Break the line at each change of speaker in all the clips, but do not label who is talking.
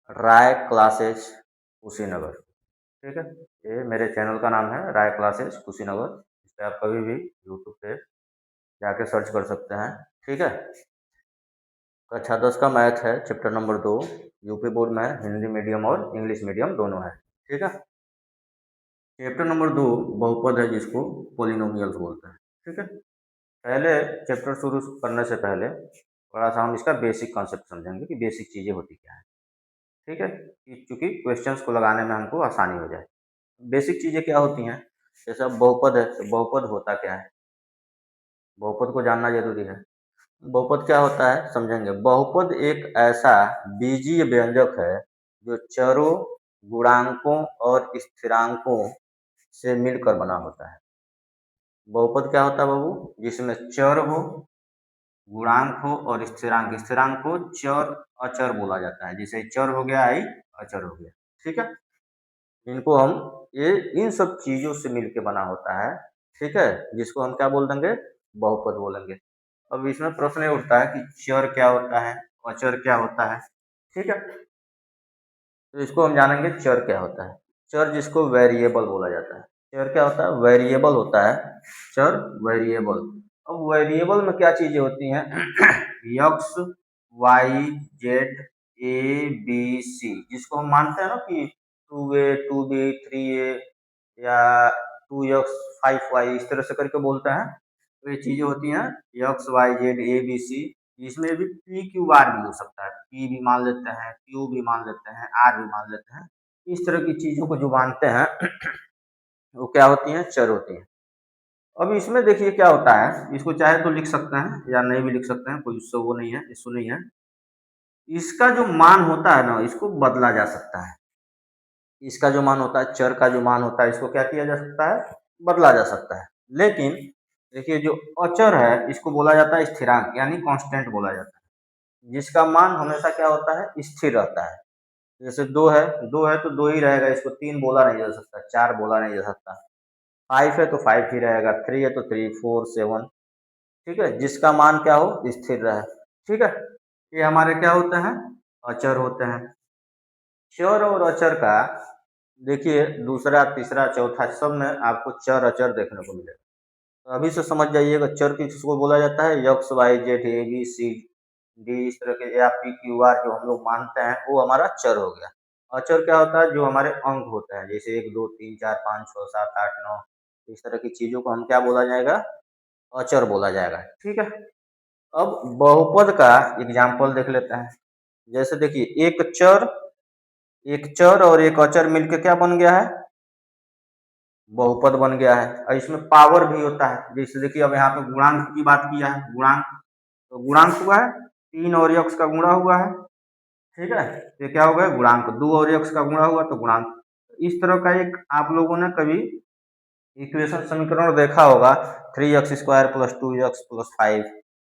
राय classes Kushinagar. ठीक है, ये मेरे चैनल का नाम है राय क्लासेज कुशीनगर। इस पर आप कभी भी यूट्यूब पे जाके सर्च कर सकते हैं। ठीक है, कक्षा 10 का मैथ है, चैप्टर नंबर 2। यूपी बोर्ड में हिंदी मीडियम और इंग्लिश मीडियम दोनों है। ठीक है, चैप्टर नंबर 2 बहुपद है, जिसको पोलिनोमियल्स बोलते हैं। ठीक है, पहले चैप्टर शुरू करने से पहले थोड़ा सा हम इसका बेसिक कॉन्सेप्ट समझेंगे कि बेसिक चीज़ें होती क्या है। ठीक है, क्योंकि क्वेश्चंस को लगाने में हमको आसानी हो जाए। बेसिक चीज़ें क्या होती हैं, जैसे अब बहुपद है तो बहुपद होता क्या है, बहुपद को जानना जरूरी है। बहुपद क्या होता है समझेंगे। बहुपद एक ऐसा बीजीय व्यंजक है जो चरों, गुणांकों और स्थिरांकों से मिलकर बना होता है। बहुपद क्या होता है बाबू, जिसमें चर हो, गुणांक हो और स्थिरांक। स्थिरांक को चर अचर बोला जाता है, जैसे चर हो गया आई, अचर हो गया। ठीक है, इनको हम ये इन सब चीजों से मिलके बना होता है। ठीक है, जिसको हम क्या बोल देंगे, बहुपद बोलेंगे। अब इसमें प्रश्न ये उठता है कि चर क्या होता है, अचर क्या होता है। ठीक है, तो इसको हम जानेंगे चर क्या होता है। चर जिसको वेरिएबल बोला जाता है। चर क्या होता है, वेरिएबल होता है चर, वेरिएबल। अब वेरिएबल में क्या चीजें होती हैं एक्स, वाई, जेड, ए, बी, सी, जिसको हम मानते हैं ना कि 2a 2b 3a या 2x 5y, इस तरह से करके बोलते हैं। तो ये चीजें होती हैं एक्स, वाई, जेड, ए, बी, सी। इसमें भी पी क्यू आर भी हो सकता है, पी भी मान लेते हैं, क्यू भी मान लेते हैं, आर भी मान लेते हैं। इस तरह की चीजों को जो मानते हैं वो क्या होती हैं, चर होती हैं। अब इसमें देखिए क्या होता है, इसको चाहे तो लिख सकते हैं या नहीं भी लिख सकते हैं, कोई उससे वो नहीं है, इशू नहीं है। इसका जो मान होता है ना, इसको बदला जा सकता है। इसका जो मान होता है, चर का जो मान होता है, इसको क्या किया जा सकता है, बदला जा सकता है। लेकिन देखिए जो अचर है, इसको बोला जाता है स्थिरांक, यानी कांस्टेंट बोला जाता है, जिसका मान हमेशा क्या होता है, स्थिर रहता है। जैसे दो है, दो है तो दो ही रहेगा, इसको तीन बोला नहीं जा सकता, चार बोला नहीं जा सकता। फाइव है तो फाइव ही रहेगा, थ्री है तो थ्री, फोर, सेवन। ठीक है, जिसका मान क्या हो, स्थिर रहे। ठीक है, ये हमारे क्या होते हैं, अचर होते हैं। चर और अचर का देखिए दूसरा, तीसरा, चौथा सब में आपको चर अचर देखने को मिलेगा। तो अभी से समझ जाइएगा चर किसको बोला जाता है, एक्स, वाई, जेड, ए, बी, सी, डी, इस तरह के, या पी, क्यू, आर जो हम लोग मानते हैं, वो हमारा चर हो गया। अचर क्या होता है, जो हमारे अंक होते हैं, जैसे 1 2 3 4 5 6 7 8 9, इस तरह की चीजों को हम क्या बोला जाएगा, अचर बोला जाएगा। ठीक है, अब बहुपद का एग्जाम्पल देख लेते हैं। जैसे देखिए एक चर और एक अचर मिलके क्या बन गया है, बहुपद बन गया है। और इसमें पावर भी होता है, जैसे देखिए अब यहाँ पे गुणांक की बात किया है, गुणांक, तो गुणांक हुआ है 3 और यक्स का गुणा हुआ है। ठीक है, ये क्या हो गया, गुणांक। 2 और यक्स का गुणा हुआ तो गुणांक। इस तरह का एक आप लोगों ने कभी इक्वेशन समीकरण देखा होगा, 3x² + 2x + 5,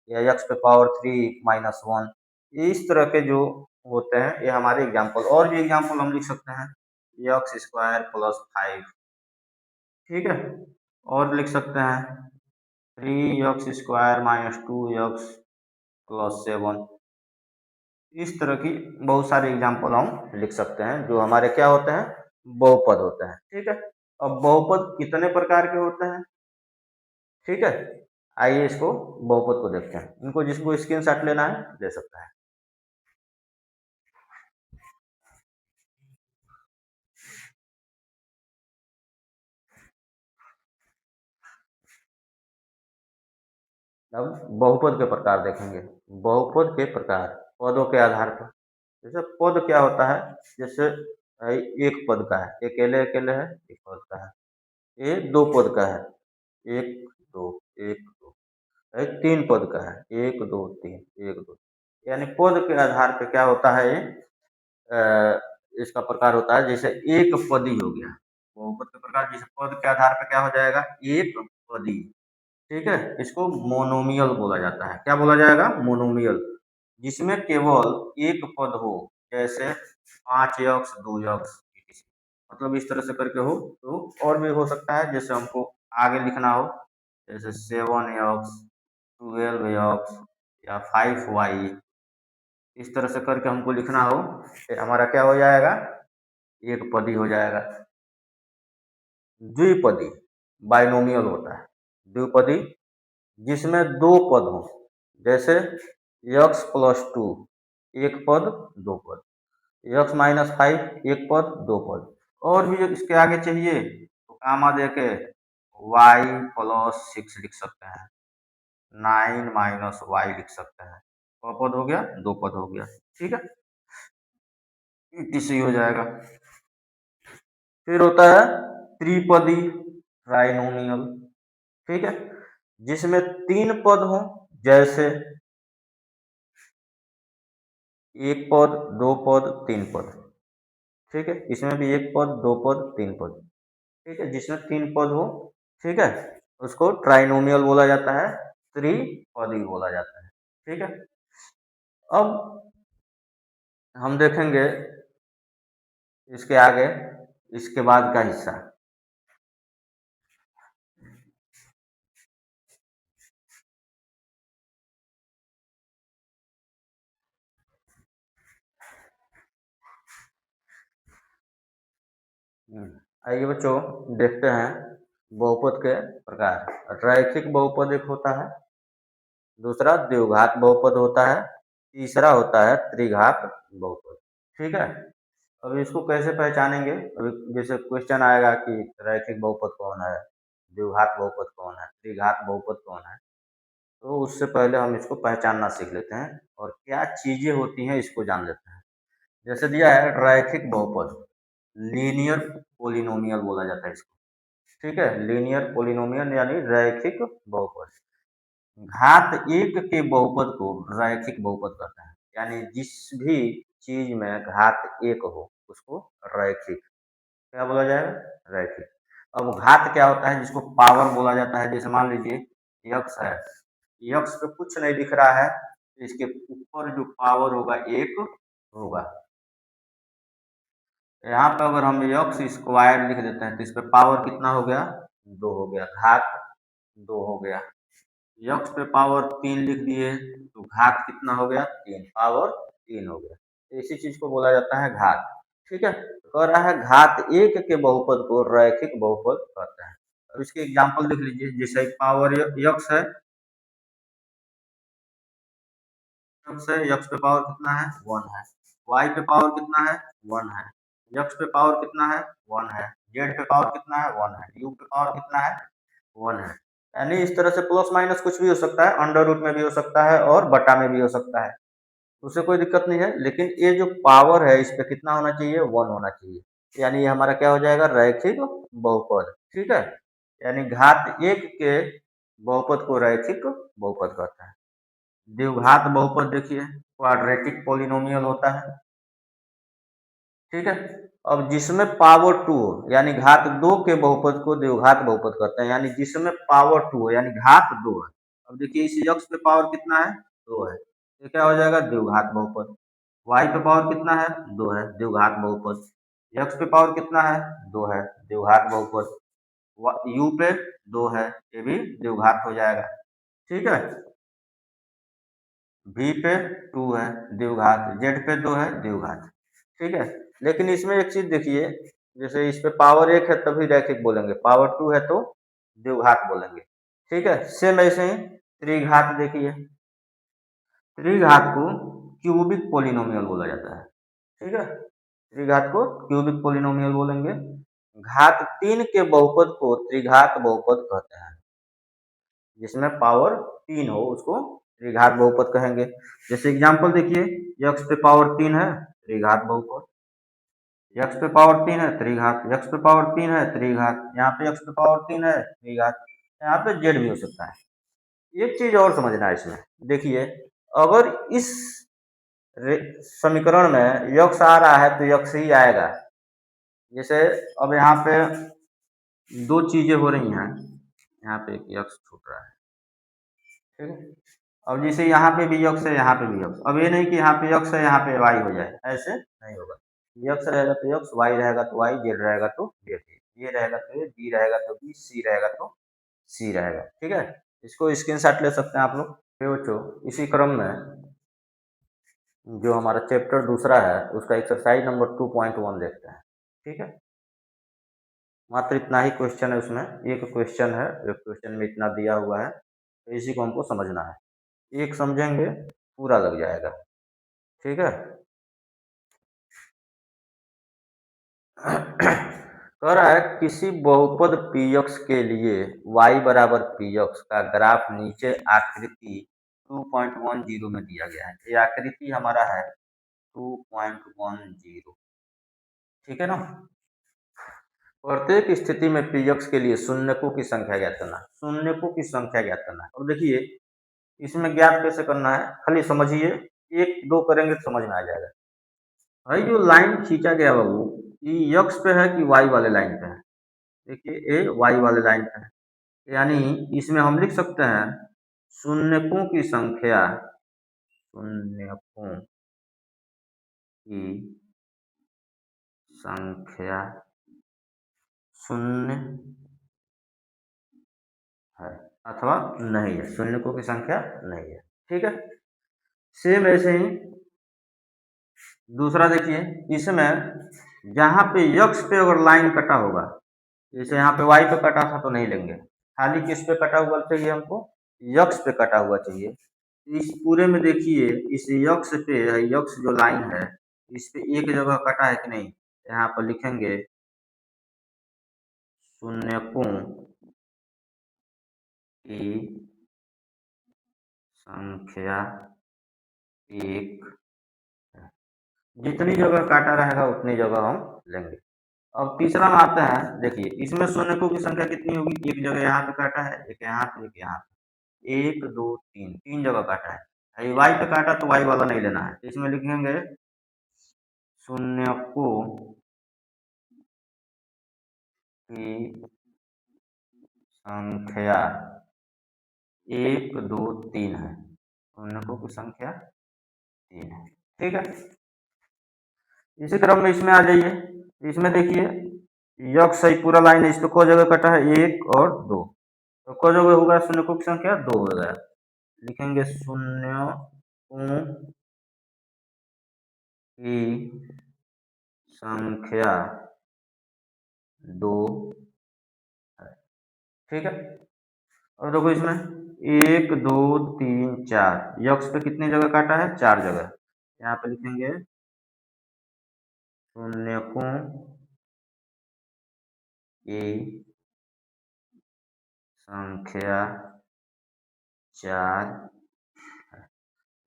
या एक्स पे पावर 3 - 1। इस तरह के जो होते हैं, ये हमारे एग्जाम्पल। और भी एग्जाम्पल हम लिख सकते हैं, x² + 5। ठीक है, और लिख सकते हैं 3x² - 2x + 7। इस तरह की बहुत सारे एग्जाम्पल हम लिख सकते हैं, जो हमारे क्या होते हैं, बहुपद होते हैं। ठीक है, अब बहुपद कितने प्रकार के होते हैं। ठीक है, आइए इसको बहुपद को देखते हैं। इनको जिसको स्क्रीनशॉट लेना है ले सकता है। अब बहुपद के प्रकार देखेंगे। बहुपद के प्रकार पदों के आधार पर। जैसे पद क्या होता है, जैसे एक पद का है, अकेले अकेले है, एक पद का है। ये दो पद का है, एक दो, एक दो। तीन पद का है, एक दो तीन, एक दो। यानी पद के आधार पे क्या होता है, ये इसका प्रकार होता है। जैसे एक पदी हो गया बहुपद के प्रकार, जैसे पद के आधार पे क्या हो जाएगा, एक पदी। ठीक है, इसको मोनोमियल बोला जाता है। क्या बोला जाएगा, मोनोमियल, जिसमें केवल एक पद हो। जैसे 5x 2x, मतलब इस तरह से करके हो। तो और भी हो सकता है, जैसे हमको आगे लिखना हो, जैसे 7x 12x या 5y। इस तरह से करके हमको लिखना हो, फिर हमारा क्या हो जाएगा, एक पदी हो जाएगा। द्विपदी बाइनोमियल होता है। द्विपदी जिसमें दो पद हों, जैसे x प्लस टू एक पद दो पद, x माइनस फाइव एक पद दो पद, और भी इसके आगे चाहिए तो कामा दे के y प्लस सिक्स लिख सकते हैं, 9 माइनस वाई लिख सकते हैं। क पद हो गया, दो पद हो गया, ठीक है, इसी हो जाएगा। फिर होता है त्रिपदी ट्राइनोमियल, ठीक है, जिसमें तीन पद हो, जैसे एक पद दो पद तीन पद, ठीक है, इसमें भी एक पद दो पद तीन पद, ठीक है, जिसमें तीन पद हो, ठीक है, उसको ट्राइनोमियल बोला जाता है, त्रिपदी बोला जाता है, ठीक है। अब हम देखेंगे इसके आगे, इसके बाद का हिस्सा। आइए बच्चों, देखते हैं बहुपद के प्रकार। रैखिक बहुपद एक होता है, दूसरा द्विघात बहुपद होता है, तीसरा होता है त्रिघात बहुपद, ठीक है। अब इसको कैसे पहचानेंगे, अभी जैसे क्वेश्चन आएगा कि रैखिक बहुपद कौन है, द्विघात बहुपद कौन है, त्रिघात बहुपद कौन है, तो उससे पहले हम इसको पहचानना सीख लेते हैं और क्या चीजें होती हैं इसको जान लेते हैं। जैसे दिया है रैखिक बहुपद, लीनियर पोलिनोमियल बोला जाता है इसको, ठीक है, लीनियर पोलिनोमियल यानी रैखिक बहुपद। घात एक के बहुपद को रैखिक बहुपद कहते हैं, यानी जिस भी चीज में घात एक हो उसको रैखिक क्या बोला जाएगा, रैखिक। अब घात क्या होता है, जिसको पावर बोला जाता है, जैसे मान लीजिए यक्स है, यक्स पे कुछ नहीं दिख रहा है, तो इसके ऊपर जो पावर होगा एक होगा। यहाँ पे अगर हम यक्स स्क्वायर लिख देते हैं तो इस पे पावर कितना हो गया, दो हो गया, घात दो हो गया। यक्स पे पावर तीन लिख दिए तो घात कितना हो गया, तीन, पावर तीन हो गया। इसी चीज को बोला जाता है घात, ठीक है। कह रहा है घात एक के बहुपद को रैखिक बहुपद कहते हैं। अब इसके एग्जांपल देख लीजिए, जैसे पावर यक्स है, यक्स है, यक्स पे पावर कितना है, वन है, वाई पे पावर कितना है, वन है, यक्स पे पावर कितना है, वन है, जेड पे पावर कितना है, वन है, यू पे पावर कितना है, वन है। यानी इस तरह से प्लस माइनस कुछ भी हो सकता है, अंडर रूट में भी हो सकता है और बटा में भी हो सकता है, उससे कोई दिक्कत नहीं है, लेकिन ये जो पावर है इस पे कितना होना चाहिए, वन होना चाहिए, यानी ये हमारा क्या हो जाएगा, रैखिक बहुपद, ठीक है। यानी घात एक के बहुपद को रैखिक बहुपद कहता है। द्विघात बहुपद देखिए क्वाड्रेटिक पोलिनोमियल होता है, ठीक है। अब जिसमें पावर टू हो, यानी घात दो के बहुपद को द्विघात बहुपद कहते हैं, यानी जिसमें पावर टू हो, यानी घात दो है। अब देखिए इस यक्स पे पावर कितना है, दो है, तो क्या हो जाएगा, द्विघात बहुपद। वाई पे पावर कितना है, दो है, द्विघात बहुपद। यक्स पे पावर कितना है, दो है, द्विघात बहुपद। यू पे दो है, ये भी द्विघात हो जाएगा, ठीक है। वी पे टू है, द्विघात, जेड पे दो है, द्विघात, ठीक है। लेकिन इसमें एक चीज देखिए, जैसे इस पे पावर एक है तभी रैखिक बोलेंगे, पावर टू है तो द्विघात बोलेंगे, ठीक है। सेम ऐसे ही त्रिघात देखिए, त्रिघात को क्यूबिक पोलिनोमियल बोला जाता है, ठीक है, त्रिघात को क्यूबिक पोलिनोमियल बोलेंगे। घात तीन के बहुपद को त्रिघात बहुपद कहते हैं, जिसमें पावर तीन हो उसको त्रिघात बहुपद कहेंगे। जैसे एग्जांपल देखिए, यक्स पे पावर तीन है, त्रिघात बहुपद, यक्स पे पावर तीन है, त्रिघात, यक्स पे पावर तीन है, त्रिघात, यहाँ पे यक्स पे पावर तीन है, त्रिघात, यहाँ पे जेड भी हो सकता है। एक चीज और समझना है इसमें, देखिए अगर इस समीकरण में यक्स आ रहा है तो यक्स ही आएगा। जैसे अब यहाँ पे दो चीजें हो रही हैं, यहाँ पे एक यक्स छूट रहा है, ठीक है। अब जैसे यहाँ पे भी यक्स है, यहाँ पे भी यक्स, अब ये नहीं कि यहाँ पे यक्स है यहाँ पे वाई हो जाए, ऐसे नहीं होगा। यक्स रहेगा तो यक्स, वाई रहेगा तो वाई, जेड रहेगा तो जेड, ये रहेगा तो ये, बी रहेगा तो बी, सी रहेगा तो सी रहेगा, ठीक है। इसको स्क्रीनशॉट ले सकते हैं आप लोग। फिर बच्चों इसी क्रम में जो हमारा चैप्टर दूसरा है उसका एक्सरसाइज नंबर 2.1 देखते हैं। ठीक है, मात्र इतना ही क्वेश्चन है उसमें, एक क्वेश्चन है, एक क्वेश्चन में इतना दिया हुआ है, तो इसी को हमको समझना है। एक समझेंगे पूरा लग जाएगा। ठीक है। कह रहा है किसी बहुपद px के लिए y बराबर px का ग्राफ नीचे आकृति 2.10 में दिया गया है। ये आकृति हमारा है 2.10। ठीक है ना। प्रत्येक स्थिति में px के लिए शून्यकों की संख्या ज्ञात करना, शून्यकों की संख्या ज्ञात करना। अब देखिए इसमें ज्ञात कैसे करना है, खाली समझिए, एक दो करेंगे तो समझ में आ जाएगा। भाई जो लाइन खींचा गया बाबू, ये x पे है कि y वाले लाइन पे है? देखिए ये y वाले लाइन पे है, यानी इसमें हम लिख सकते हैं शून्यकों की संख्या, शून्यकों की संख्या शून्य है अथवा नहीं है, शून्यकों की संख्या नहीं है। ठीक है। सेम ऐसे ही दूसरा देखिए, इसमें जहाँ पे यक्स पे अगर लाइन कटा होगा, जैसे यहाँ पे वाई पे कटा था तो नहीं लेंगे, खाली किस पे कटा हुआ चाहिए हमको, यक्स पे कटा हुआ चाहिए। इस पूरे में देखिए इस यक्स पे, यक्स जो लाइन है इस पे एक जगह कटा है कि नहीं, यहाँ पर लिखेंगे शून्यकों की संख्या एक है। जितनी जगह काटा रहेगा उतनी जगह हम लेंगे। अब तीसरा में आते हैं, देखिए इसमें शून्यकों की संख्या कितनी होगी, एक जगह यहाँ पे काटा है, एक यहाँ पे, एक यहाँ पे, एक दो तीन, तीन जगह काटा है। वाई पे काटा तो वाई वाला नहीं लेना है, इसमें लिखेंगे शून्यकों की संख्या एक दो तीन है, शून्यकों की संख्या तीन है। ठीक है। इसी क्रम में इसमें आ जाइए, इसमें देखिए यक्स सही पूरा लाइन है, इस पे को जगह कटा है, एक और दो, तो को जगह होगा शून्यकों की संख्या दो हो गया, लिखेंगे शून्यों की संख्या दो है। ठीक है। और देखो इसमें एक दो तीन चार, यक्स पे कितनी जगह काटा है, चार जगह, यहाँ पे लिखेंगे शून्यकों की संख्या चार है।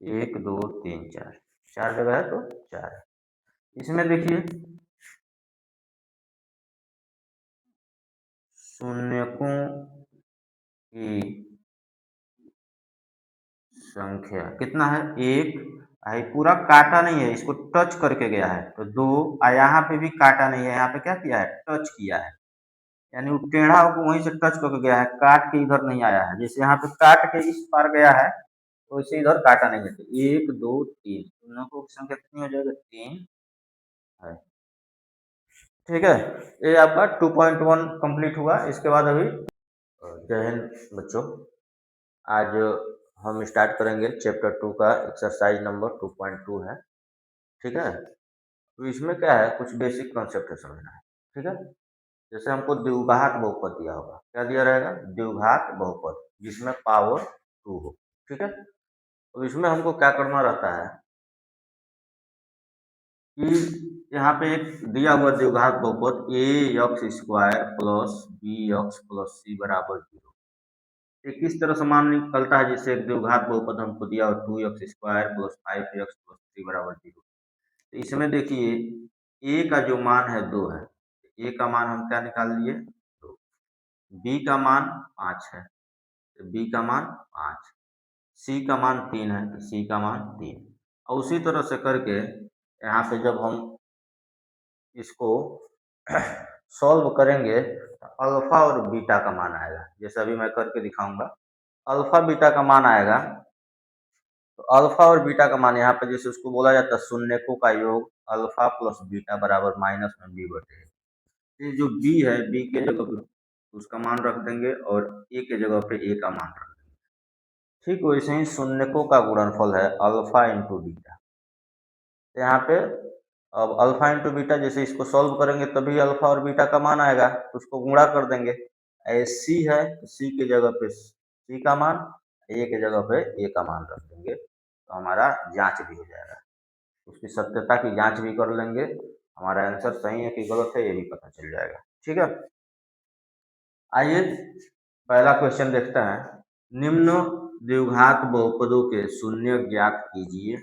एक दो तीन चार, चार जगह है तो चार है। इसमें देखिए शून्यकों की संख्या कितना है, एक, आई पूरा काटा नहीं है, इसको टच करके गया है तो दो, यहाँ पे भी काटा नहीं है, यहाँ पे क्या किया है, टच किया है, यानी वो टेढ़ा को वहीं से टच करके गया है, काट के इधर नहीं आया है। जैसे यहाँ पे काट के इस पार गया है तो इसे इधर काटा नहीं है, तो एक दो तीन, शून्यकों की संख्या कितनी हो जाएगा, तीन है। ठीक है। ये आपका 2.1 कंप्लीट हुआ। इसके बाद अभी जय हिंद बच्चों, आज हम स्टार्ट करेंगे चैप्टर 2 का एक्सरसाइज नंबर 2.2 है। ठीक है। तो इसमें क्या है, कुछ बेसिक कॉन्सेप्ट है समझना है। ठीक है। जैसे हमको द्विघात बहुपद दिया होगा, क्या दिया रहेगा, द्विघात बहुपद जिसमें पावर 2 हो। ठीक है। तो इसमें हमको क्या करना रहता है कि यहाँ पे एक दिया हुआ द्विघात बहुपद a x square plus b x plus c बराबर 0, ये किस तरह से मान निकलता है, जिससे एक द्विघात बहुपद हमको दिया हो 2x² प्लस 5x प्लस 3 बराबर 0। तो इसमें देखिए ए का जो मान है 2 है, ए का मान हम क्या निकाल लिए, 2, बी का मान 5 है, तो बी का मान 5, सी का मान 3 है, तो सी का मान 3। और उसी तरह से करके यहाँ पे जब हम इसको सॉल्व करेंगे तो अल्फा और बीटा का मान आएगा, जैसे अभी मैं करके दिखाऊंगा। अल्फा बीटा का मान आएगा, तो अल्फा और बीटा का मान यहाँ पे जैसे उसको बोला जाता है शून्यकों का योग अल्फा प्लस बीटा बराबर माइनस में बी बटे, ये जो बी है, बी के जगह पे उसका मान रख देंगे और ए के जगह पे ए का मान रख देंगे। ठीक वैसे ही शून्यकों का गुणनफल है अल्फा इंटू बीटा, तो यहाँ पे अब अल्फा इंटू बीटा, जैसे इसको सॉल्व करेंगे तभी अल्फा और बीटा का मान आएगा, तो उसको गुणा कर देंगे। सी है तो सी की जगह पे सी का मान, ए की जगह पे ए का मान रख देंगे, तो हमारा जांच भी हो जाएगा। उसकी सत्यता की जांच भी कर लेंगे, हमारा आंसर सही है कि गलत है ये भी पता चल जाएगा। ठीक है, आइए पहला क्वेश्चन देखते हैं। निम्न द्विघात बहुपदों के शून्य ज्ञात कीजिए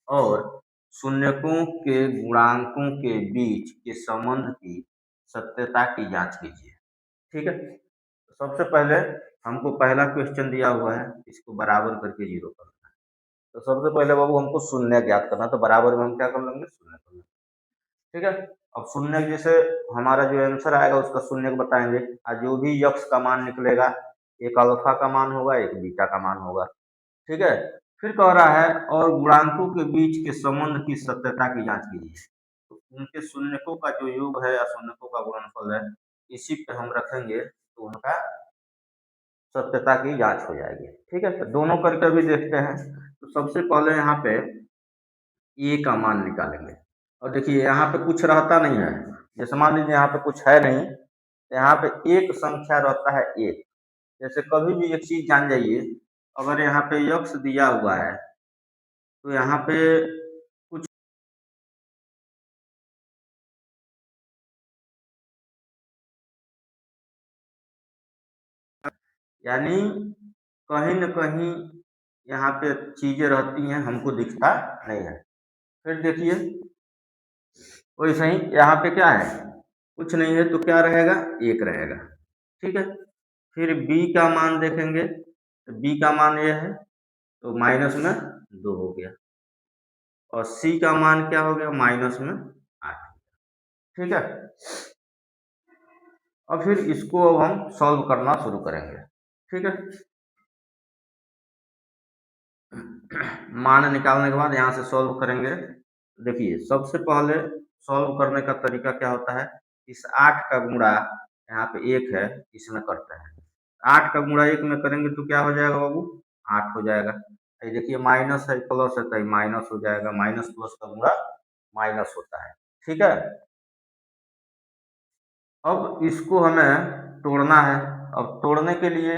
और शून्यकों के गुणांकों के बीच के संबंध की सत्यता की जांच कीजिए। ठीक है, तो सबसे पहले हमको पहला क्वेश्चन दिया हुआ है, इसको बराबर करके जीरो करना है। तो सबसे पहले बाबू हमको शून्य ज्ञात करना, तो बराबर में हम क्या कर लेंगे, शून्य कर लेंगे। ठीक है, अब शून्य जैसे हमारा जो आंसर आएगा उसका शून्य बताएंगे, और जो भी यक्स का मान निकलेगा, एक अल्फा का मान होगा, एक बीटा का मान होगा। ठीक है, फिर कह रहा है और गुणांकों के बीच के संबंध की सत्यता की जांच कीजिए। तो उनके शून्यकों का जो योग है या शून्यकों का गुणनफल है, इसी पे हम रखेंगे तो उनका सत्यता की जांच हो जाएगी। ठीक है, तो दोनों करके भी देखते हैं। तो सबसे पहले यहाँ पे ए का मान निकालेंगे, और देखिए यहाँ पे कुछ रहता नहीं है, जैसे मान लीजिए यहाँ पे कुछ है नहीं, तो यहाँ पे एक संख्या रहता है एक। जैसे कभी भी एक चीज जान जाइए, अगर यहाँ पे यक्स दिया हुआ है तो यहाँ पे कुछ, यानी कहीं न कहीं यहाँ पे चीजें रहती हैं, हमको दिखता नहीं है। फिर देखिए वैसे ही यहाँ पे क्या है, कुछ नहीं है, तो क्या रहेगा, एक रहेगा। ठीक है, फिर बी का मान देखेंगे, तो बी का मान ये है, तो माइनस में दो हो गया, और सी का मान क्या हो गया, माइनस में आठ। ठीक है, और फिर इसको अब हम सॉल्व करना शुरू करेंगे। ठीक है, मान निकालने के बाद यहाँ से सॉल्व करेंगे। देखिए सबसे पहले सॉल्व करने का तरीका क्या होता है, इस 8 का गुणा यहाँ पे 1 है, इसमें करते हैं। 8 का गुणा 1 में करेंगे तो क्या हो जाएगा बाबू, 8 हो जाएगा। ये देखिए माइनस है प्लस है, तो माइनस हो जाएगा, माइनस प्लस का गुणा माइनस होता है। ठीक है, अब इसको हमें तोड़ना है। अब तोड़ने के लिए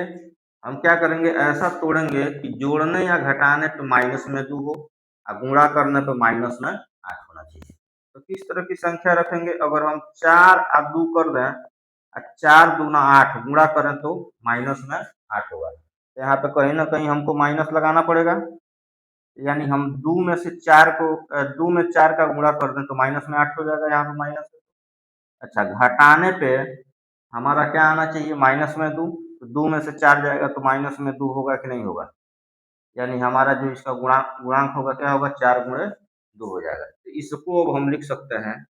हम क्या करेंगे, ऐसा तोड़ेंगे कि जोड़ने या घटाने पे माइनस में 2 हो, और गुणा करने पे माइनस में 8 होना चाहिए। तो किस तरह की संख्या रखेंगे, अगर हम 4 और 2 कर दें, और 4 दूना 8 गुणा करें तो माइनस में 8 होगा। तो यहाँ पे कहीं ना कहीं हमको माइनस लगाना पड़ेगा, यानी हम 2 में से 4 को 2 में 4 का गुणा कर दें तो माइनस में 8 हो जाएगा, यहाँ पे माइनस। अच्छा, घटाने पे हमारा क्या आना चाहिए, माइनस में 2, तो 2 में से 4 जाएगा तो माइनस में 2 होगा कि नहीं होगा, यानी हमारा जो इसका गुणांक होगा क्या होगा, 4 गुणे 2 हो जाएगा। तो इसको अब हम लिख सकते हैं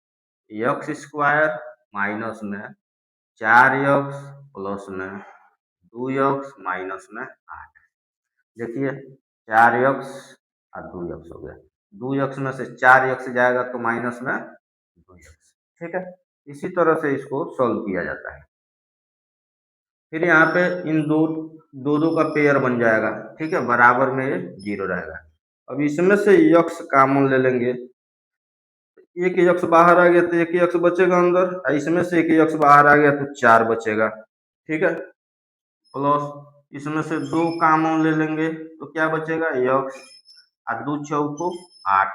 यक्स स्क्वायर माइनस में 4 यक्स प्लस में 2 यक्स माइनस में 8। देखिए 4 यक्स और 2 यक्स हो गया, 2 यक्स में से 4 यक्स जाएगा तो माइनस में 2 यक्स। ठीक है, इसी तरह से इसको सॉल्व किया जाता है। फिर यहाँ पे इन दो दो दो का पेयर बन जाएगा। ठीक है, बराबर में ये 0 रहेगा। अब इसमें से यक्स कॉमन ले लेंगे, एक यक्स बाहर आ गया तो एक यक्स बचेगा अंदर, और इसमें से एक यक्स बाहर आ गया तो 4 बचेगा। ठीक है, प्लस इसमें से 2 कॉमन ले लेंगे तो क्या बचेगा, यक्स, और 2 चौको 8।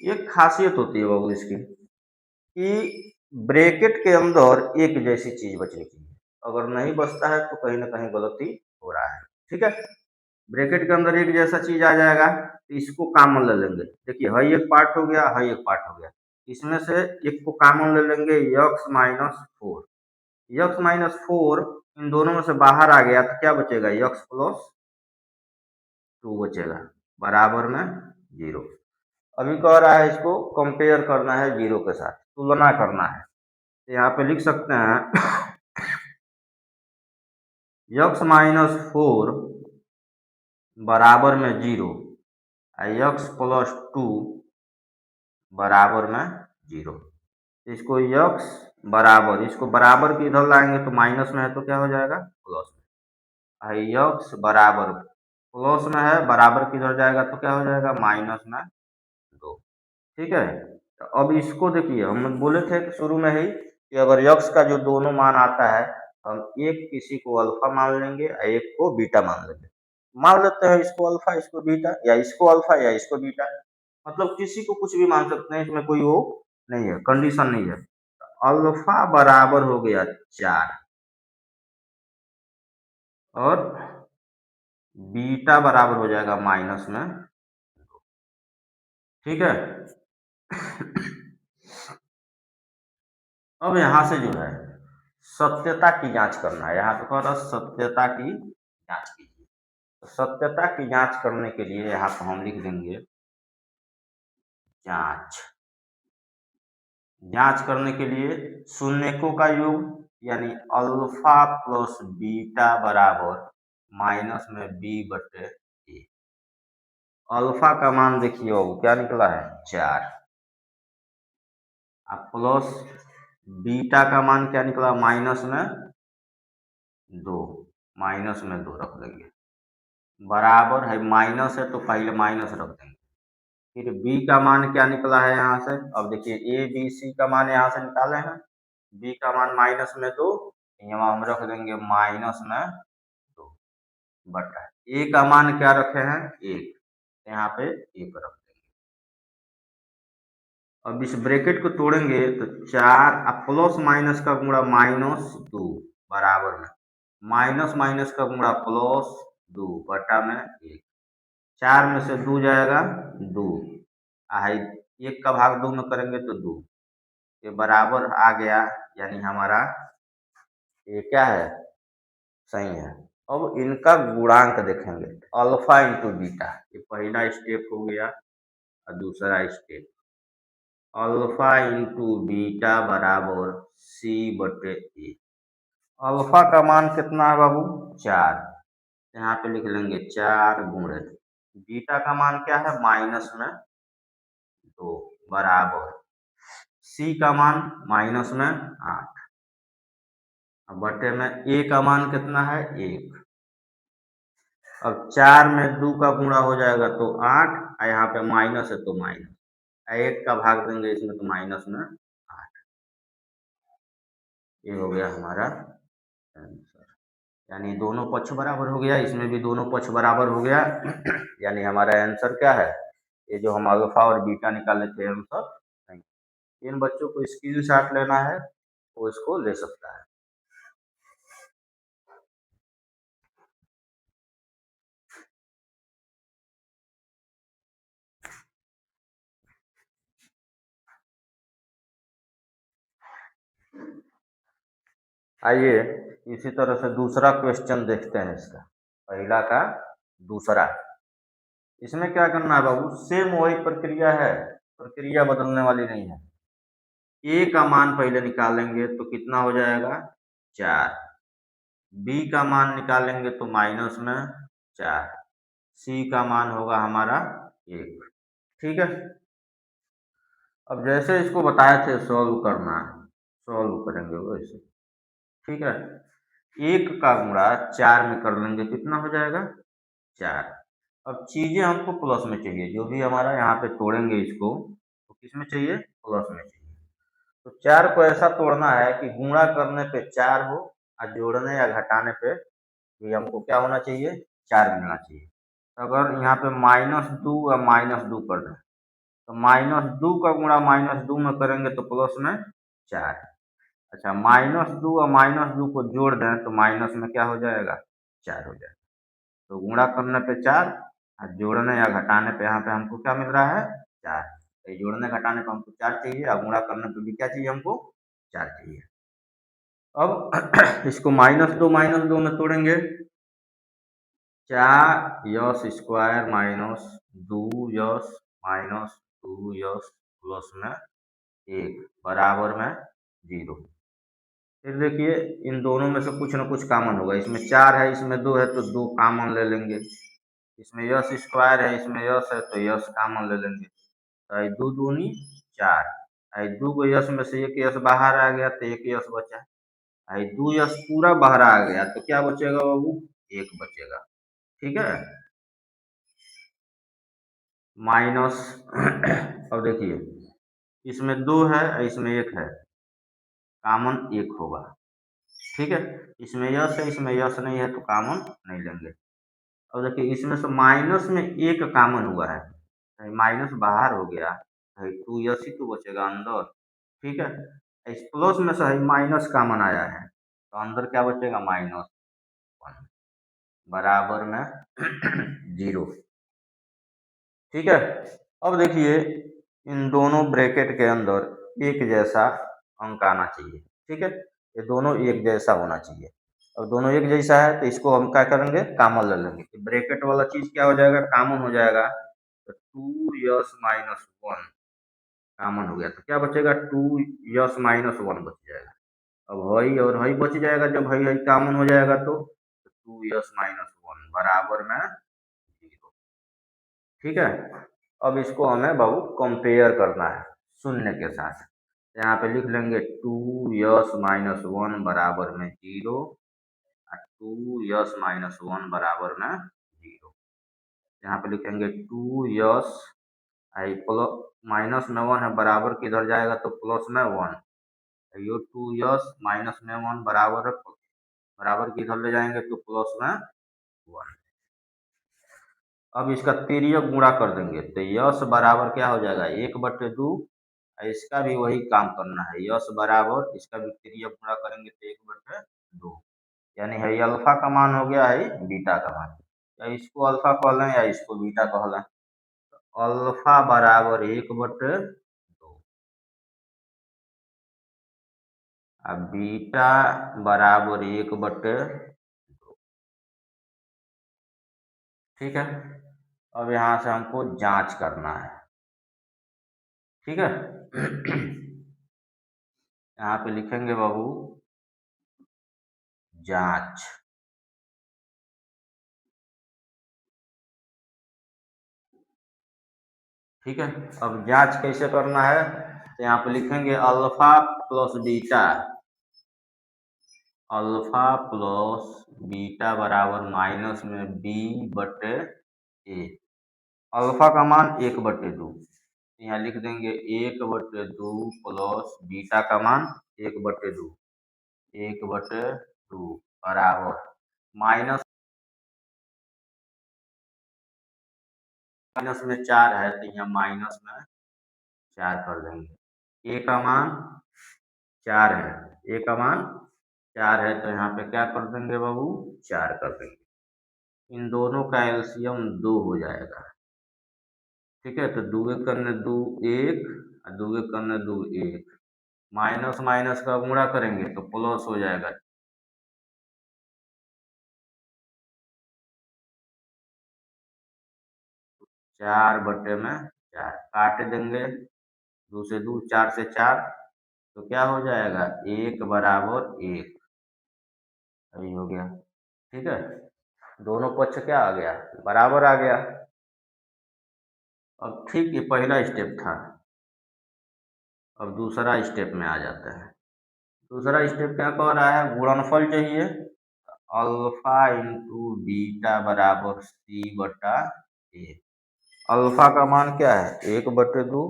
एक खासियत होती है बाबू इसकी, कि ब्रैकेट के अंदर एक जैसी चीज बचनी चाहिए, अगर नहीं बचता है तो कहीं ना कहीं गलती हो रहा है। ठीक है, ब्रैकेट के अंदर एक जैसा चीज आ जाएगा तो इसको कॉमन ले लेंगे। देखिए हई एक पार्ट हो गया, हई एक पार्ट हो गया, इसमें से एक को कॉमन ले लेंगे, यक्स-4। यक्स-4 इन दोनों में से बाहर आ गया तो क्या बचेगा, यक्स+2 बचेगा, बराबर में 0। अभी कह रहा है इसको कंपेयर करना है 0 के साथ, तुलना करना है। तो यहाँ पे लिख सकते हैं यक्स-4 बराबर में 0, यक्स+2 बराबर में 0। इसको यक्स बराबर, इसको बराबर के इधर लाएंगे तो माइनस में है तो क्या हो जाएगा, प्लस में। यक्स बराबर प्लस में है, बराबर के इधर जाएगा तो क्या हो जाएगा, माइनस में 2। ठीक है। तो अब इसको देखिए, हम बोले थे कि शुरू में ही कि अगर यक्स का जो दोनों मान आता है, हम एक किसी को अल्फा मान लेंगे और एक को बीटा मान लेंगे। मान लेते हैं इसको अल्फा, इसको बीटा, या इसको अल्फा या इसको बीटा, मतलब किसी को कुछ भी मान सकते हैं, इसमें कोई वो नहीं है, कंडीशन नहीं है। अल्फा बराबर हो गया 4 और बीटा बराबर हो जाएगा माइनस में, ठीक है। अब यहाँ से जो है सत्यता की जांच करना है, यहाँ पे कह रहा सत्यता की जांच कीजिए। तो सत्यता की जांच करने के लिए यहाँ पर हम लिख देंगे जांच। जांच करने के लिए शून्यकों का योग, यानी अल्फा प्लस बीटा बराबर माइनस में बी बटे ए। अल्फा का मान देखिए अब क्या निकला है 4, अब प्लस बीटा का मान क्या निकला माइनस में 2, माइनस में 2 रख देंगे, बराबर है माइनस है तो पहले माइनस रख देंगे। फिर बी का मान क्या निकला है यहाँ से, अब देखिए ए बी सी का मान यहाँ से निकाले हैं, बी का मान माइनस में 2, यहाँ हम रख देंगे माइनस में 2 बटा ए का मान क्या रखे हैं 1, यहाँ पे 1 रख देंगे। अब इस ब्रैकेट को तोड़ेंगे तो 4 प्लस माइनस का गुणा माइनस 2 बराबर में माइनस माइनस का गुणा प्लस 2 बटा में 1, 4 में से 2 जाएगा 2, आई 1 का भाग 2 में करेंगे तो 2, ये बराबर आ गया, यानी हमारा ये क्या है सही है। अब इनका गुणांक देखेंगे, अल्फा इंटू बीटा, ये पहला स्टेप हो गया और दूसरा स्टेप अल्फा इंटू बीटा बराबर सी बटे ए। अल्फा का मान कितना है बाबू 4, यहाँ पे लिख लेंगे 4 गुणे बीटा का मान क्या है माइनस में 2 बराबर सी का मान माइनस में 8, अब बटे में ए का मान कितना है 1। अब 4 में 2 का गुणा हो जाएगा तो 8, और यहाँ पे माइनस है तो माइनस, 1 का भाग देंगे इसमें तो माइनस में 8, ये हो गया हमारा आंसर। यानी दोनों पक्ष बराबर हो गया, इसमें भी दोनों पक्ष बराबर हो गया। यानी हमारा आंसर क्या है, ये जो हम अल्फा और बीटा निकाले थे आंसर नहीं। इन बच्चों को स्क्रीनशॉट लेना है वो इसको ले सकता है। आइए इसी तरह से दूसरा क्वेश्चन देखते हैं इसका, पहला का दूसरा। इसमें क्या करना है बाबू, सेम वही प्रक्रिया है, प्रक्रिया बदलने वाली नहीं है। ए का मान पहले निकालेंगे तो कितना हो जाएगा 4, बी का मान निकालेंगे तो माइनस में 4, सी का मान होगा हमारा 1, ठीक है। अब जैसे इसको बताए थे सॉल्व करना, सॉल्व करेंगे वैसे, ठीक है। 1 का गुणा 4 में कर लेंगे, कितना हो जाएगा 4। अब चीजें हमको प्लस में चाहिए, जो भी हमारा यहाँ पे तोड़ेंगे इसको तो किस में चाहिए प्लस में चाहिए। तो 4 को ऐसा तोड़ना है कि गुणा करने पे 4 हो और जोड़ने या घटाने पे भी हमको क्या होना चाहिए 4 मिलना चाहिए। अगर यहाँ पे -2 और -2 कर दें तो -2 का गुणा -2 में करेंगे तो प्लस में 4। अच्छा, -2 और -2 को जोड़ दें तो माइनस में क्या हो जाएगा 4 हो जाएगा। तो गुणा करने पे 4 और जोड़ने या घटाने पे यहाँ पे हमको क्या मिल रहा है 4। तो ये जोड़ने घटाने पे हमको 4 चाहिए और गुणा करने पे भी क्या चाहिए हमको 4 चाहिए। अब इसको -2 में तोड़ेंगे, 4 yes square minus 2 yes minus 2 yes plus में 1 बराबर में 0। फिर देखिए इन दोनों में से कुछ ना कुछ कॉमन होगा, इसमें 4 है इसमें 2 है तो 2 कॉमन ले लेंगे, इसमें यस स्क्वायर है इसमें यस है तो यस कॉमन ले लेंगे, तो ये 2 दूनी 4, आई 2 को यस में से एक यस बाहर आ गया तो एक यस बचा, आई 2 यस पूरा बाहर आ गया तो क्या बचेगा बाबू 1 बचेगा, ठीक है। माइनस अब देखिए इसमें 2 है, इसमें 1 है, कॉमन 1 होगा, ठीक है। इसमें यस है, इसमें यस नहीं है तो कॉमन नहीं लेंगे। अब देखिए इसमें से माइनस में 1 कॉमन हुआ है, माइनस बाहर हो गया, 2 यस ही तो बचेगा अंदर, ठीक है। इस प्लस में से माइनस कॉमन आया है तो अंदर क्या बचेगा, -1 बराबर में 0, ठीक है। अब देखिए इन दोनों ब्रैकेट के अंदर एक जैसा अंक आना चाहिए, ठीक है। ये दोनों एक जैसा होना चाहिए। अब दोनों एक जैसा है तो इसको हम क्या करेंगे, कॉमन ले लेंगे। ब्रैकेट वाला चीज क्या हो जाएगा, कॉमन हो जाएगा। तो 2s माइनस 1 कॉमन हो गया तो क्या बचेगा, 2s माइनस 1 बच जाएगा। अब वही और वही बच जाएगा, जब वही वही कॉमन हो जाएगा तो 2s माइनस 1 बराबर में 0, ठीक है। अब इसको हमें बाबू कंपेयर करना है शून्य के साथ। यहाँ पे लिख लेंगे 2s-1 बराबर में 0 और 2s-1 बराबर में 0। यहाँ पे लिखेंगे 2s प्लस माइनस में 1 है, बराबर किधर जाएगा तो प्लस में 1, ये 2s-1 बराबर है, बराबर किधर ले जाएंगे तो प्लस में 1। अब इसका तिर्यक गुणा कर देंगे तो यश बराबर क्या हो जाएगा, 1/2। इसका भी वही काम करना है, यश बराबर इसका भी तिर्यक गुणा करेंगे तो 1/2, यानी है अल्फा का मान हो गया है बीटा का मान, या इसको अल्फा कह लें या इसको बीटा कह लें। अल्फा बराबर 1/2 और बीटा बराबर 1/2, ठीक है। अब यहाँ से हमको जांच करना है, ठीक है। यहाँ पे लिखेंगे बाबू जांच, ठीक है। अब जांच कैसे करना है तो यहाँ पे लिखेंगे alpha plus beta, alpha plus beta बराबर माइनस में b/a। अल्फा का मान 1/2, यहाँ लिख देंगे 1/2 प्लस बीटा का मान 1/2, 1/2 बराबर माइनस माइनस में 4 है तो यहाँ माइनस में 4 कर देंगे। ए का मान 4 है, ए का मान 4 है तो यहाँ पे क्या कर देंगे बाबू, 4 कर देंगे। इन दोनों का एलसीएम 2 हो जाएगा, ठीक है। तो 2 एक करने 2 1 और 2 एक करने 2 1, माइनस माइनस का गुणा करेंगे तो प्लस हो जाएगा, 4/4 काट देंगे, 2 से 2 4 से 4 तो क्या हो जाएगा, 1 बराबर 1, यही हो गया, ठीक है। दोनों पक्ष क्या आ गया, बराबर आ गया। अब ठीक ये पहला स्टेप था, अब दूसरा स्टेप में आ जाता है। दूसरा स्टेप क्या कह रहा है, गुणनफल चाहिए। अल्फा इंटू बीटा बराबर c/a। अल्फा का मान क्या है, 1/2,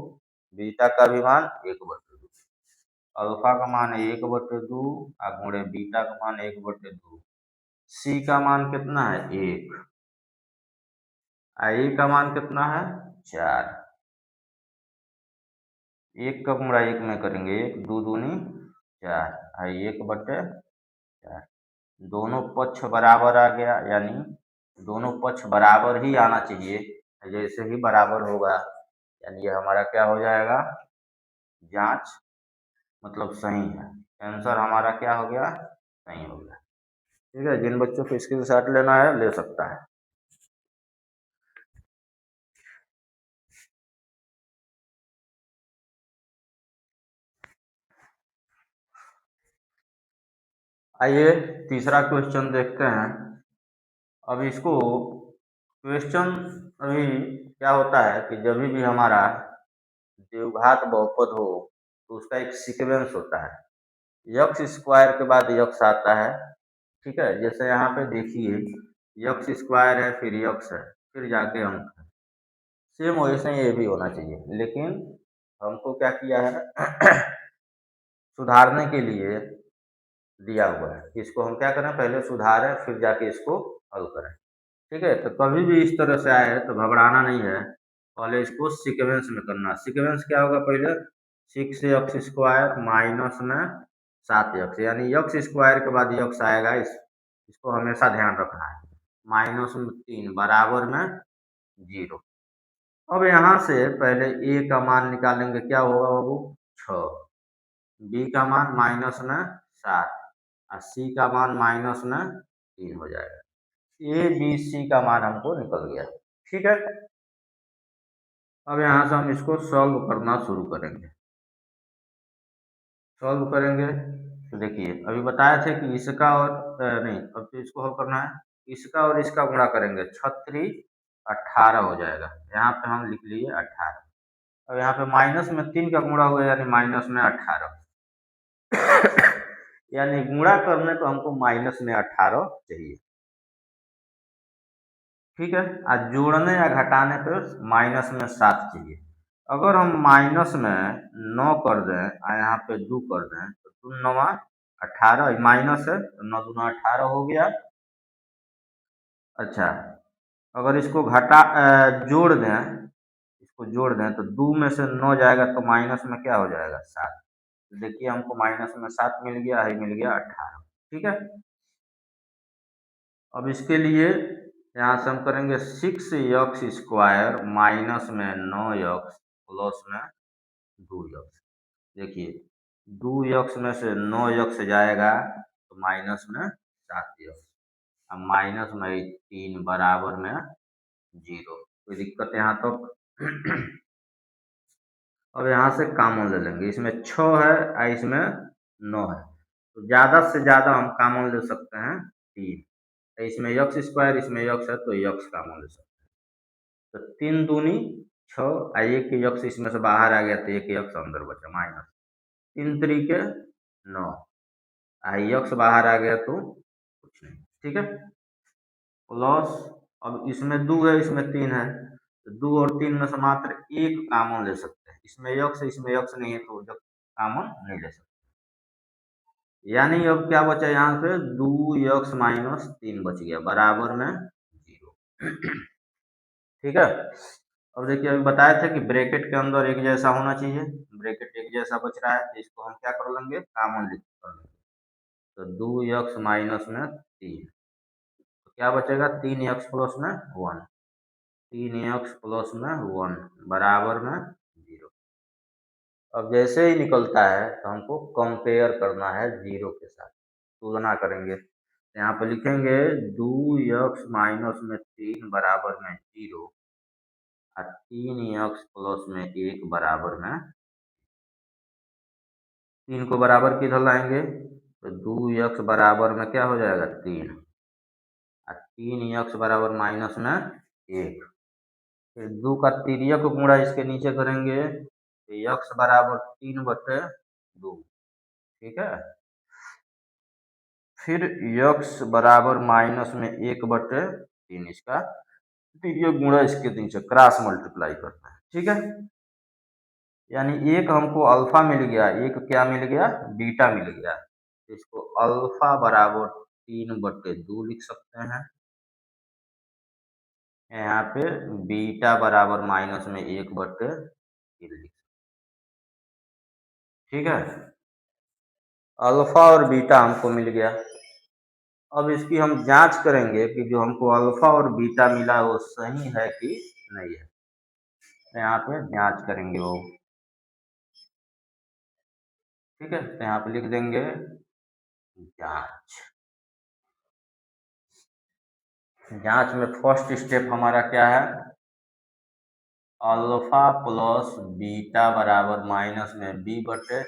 बीटा का भी मान 1/2। अल्फा का मान 1/2 और गुणे बीटा का मान 1/2। सी का मान कितना है, 1, आई का मान कितना है, 4। 1 का गुणा 1 में करेंगे, 1 2 दूनी 4 और 1/4। दोनों पक्ष बराबर आ गया, यानी दोनों पक्ष बराबर ही आना चाहिए। जैसे ही बराबर होगा यानी ये हमारा क्या हो जाएगा, जांच मतलब सही है, आंसर हमारा क्या हो गया, सही हो गया, ठीक है। जिन बच्चों को स्क्रीनशॉट लेना है ले सकता है। आइए तीसरा क्वेश्चन देखते हैं। अब इसको क्वेश्चन अभी क्या होता है कि जब भी हमारा द्विघात बहुपद हो तो उसका एक सीक्वेंस होता है, यक्स स्क्वायर के बाद यक्स आता है, ठीक है। जैसे यहाँ पे देखिए यक्स स्क्वायर है, फिर यक्स है, फिर जाके अंक है, सेम वैसे ही ये भी होना चाहिए, लेकिन हमको क्या किया है सुधारने के लिए दिया हुआ है कि इसको हम क्या करें, पहले सुधारें फिर जाके इसको हल करें। ठीक है, तो कभी भी इस तरह से आए तो घबराना नहीं है, पहले इसको सीक्वेंस में करना। सीक्वेंस क्या होगा, पहले 6x² माइनस में 7x, यानी x स्क्वायर के बाद x आएगा, इसको हमेशा ध्यान रखना है। माइनस में 3 बराबर में 0। अब यहाँ से पहले a का मान निकालेंगे, क्या होगा बाबू, 6, b का मान माइनस में 7 और c का मान माइनस में 3 हो जाएगा। ए बी सी का मान हमको निकल गया। ठीक है, अब यहाँ से हम इसको सॉल्व करना शुरू करेंगे। सॉल्व करेंगे तो देखिए अभी बताए थे कि इसका और नहीं, अब तो इसको हल करना है, इसका और इसका गुणा करेंगे, 36 18 हो जाएगा। यहाँ पे हम लिख लिए 18। अब यहाँ पे माइनस में 3 का गुणा हुआ यानी माइनस में 18 यानी गुणा करने को हमको माइनस में 18 चाहिए। ठीक है, और जोड़ने या घटाने पे माइनस में 7 चाहिए। अगर हम माइनस में 9 कर दें और यहाँ पे 2 कर दें तो 2 9 18, माइनस है तो 9 दूना 18 हो गया। अच्छा, अगर इसको जोड़ दें, इसको जोड़ दें तो 2 में से 9 जाएगा तो माइनस में क्या हो जाएगा, 7। तो देखिए हमको माइनस में 7 मिल गया है, मिल गया 18। ठीक है, अब इसके लिए यहाँ से हम करेंगे 6x² माइनस में 9x प्लस में 2x। देखिए 2x में से 9x जाएगा तो माइनस में 7x, अब माइनस में 3 बराबर में 0। कोई दिक्कत यहाँ तक? अब यहाँ से कॉमन ले लेंगे, इसमें 6 है और इसमें 9 है, तो ज़्यादा से ज़्यादा हम कॉमन ले सकते हैं 3। इसमें x², इसमें x है तो x कॉमन ले सकते हैं। तो 3 दूनी 6 और एक x इसमें से बाहर आ गया तो एक x अंदर बचा, माइनस 3 तरीके 9 और x बाहर आ गया तो कुछ नहीं। ठीक है, प्लस अब इसमें 2 है, इसमें 3 है, तो 2 और 3 में से मात्र एक कॉमन ले सकते हैं। इसमें x है, इसमें x नहीं है तो जब कॉमन नहीं ले सकते। यानी अब क्या बचा यहाँ पे, 2x माइनस 3 बच गया बराबर में 0। ठीक है, अब देखिए अभी बताए थे कि ब्रैकेट के अंदर एक जैसा होना चाहिए, ब्रैकेट एक जैसा बच रहा है तो इसको हम क्या कर लेंगे, कॉमन लिख कर लेंगे। तो 2x माइनस में 3, तो क्या बचेगा, 3x प्लस में 1, 3x प्लस में 1 बराबर में 0। अब जैसे ही निकलता है तो हमको कंपेयर करना है 0 के साथ, तुलना करेंगे। यहाँ पे लिखेंगे 2x माइनस में 3 बराबर में 0 और 3x प्लस में 1 बराबर में 3 को बराबर किधर लाएंगे, तो 2x बराबर में क्या हो जाएगा, 3 और 3x बराबर माइनस में 1। फिर 2 का तिर्यक गुणा इसके नीचे करेंगे तो x बराबर 3/2। ठीक है, फिर x बराबर माइनस में 1/3, इसका तिर्यक गुणा इसके नीचे क्रॉस मल्टीप्लाई करना है। ठीक है, यानी एक हमको अल्फा मिल गया, एक क्या मिल गया, बीटा मिल गया। इसको अल्फा बराबर 3/2 लिख सकते हैं। यहाँ पे बीटा बराबर माइनस में 1/3 लिख। ठीक है, अल्फा और बीटा हमको मिल गया। अब इसकी हम जांच करेंगे कि जो हमको अल्फा और बीटा मिला है वो सही है कि नहीं है। तो यहाँ पे जांच करेंगे वो। ठीक है, तो यहाँ पे लिख देंगे जांच। जांच में फर्स्ट स्टेप हमारा क्या है, अल्फा प्लस बीटा बराबर माइनस में b/a।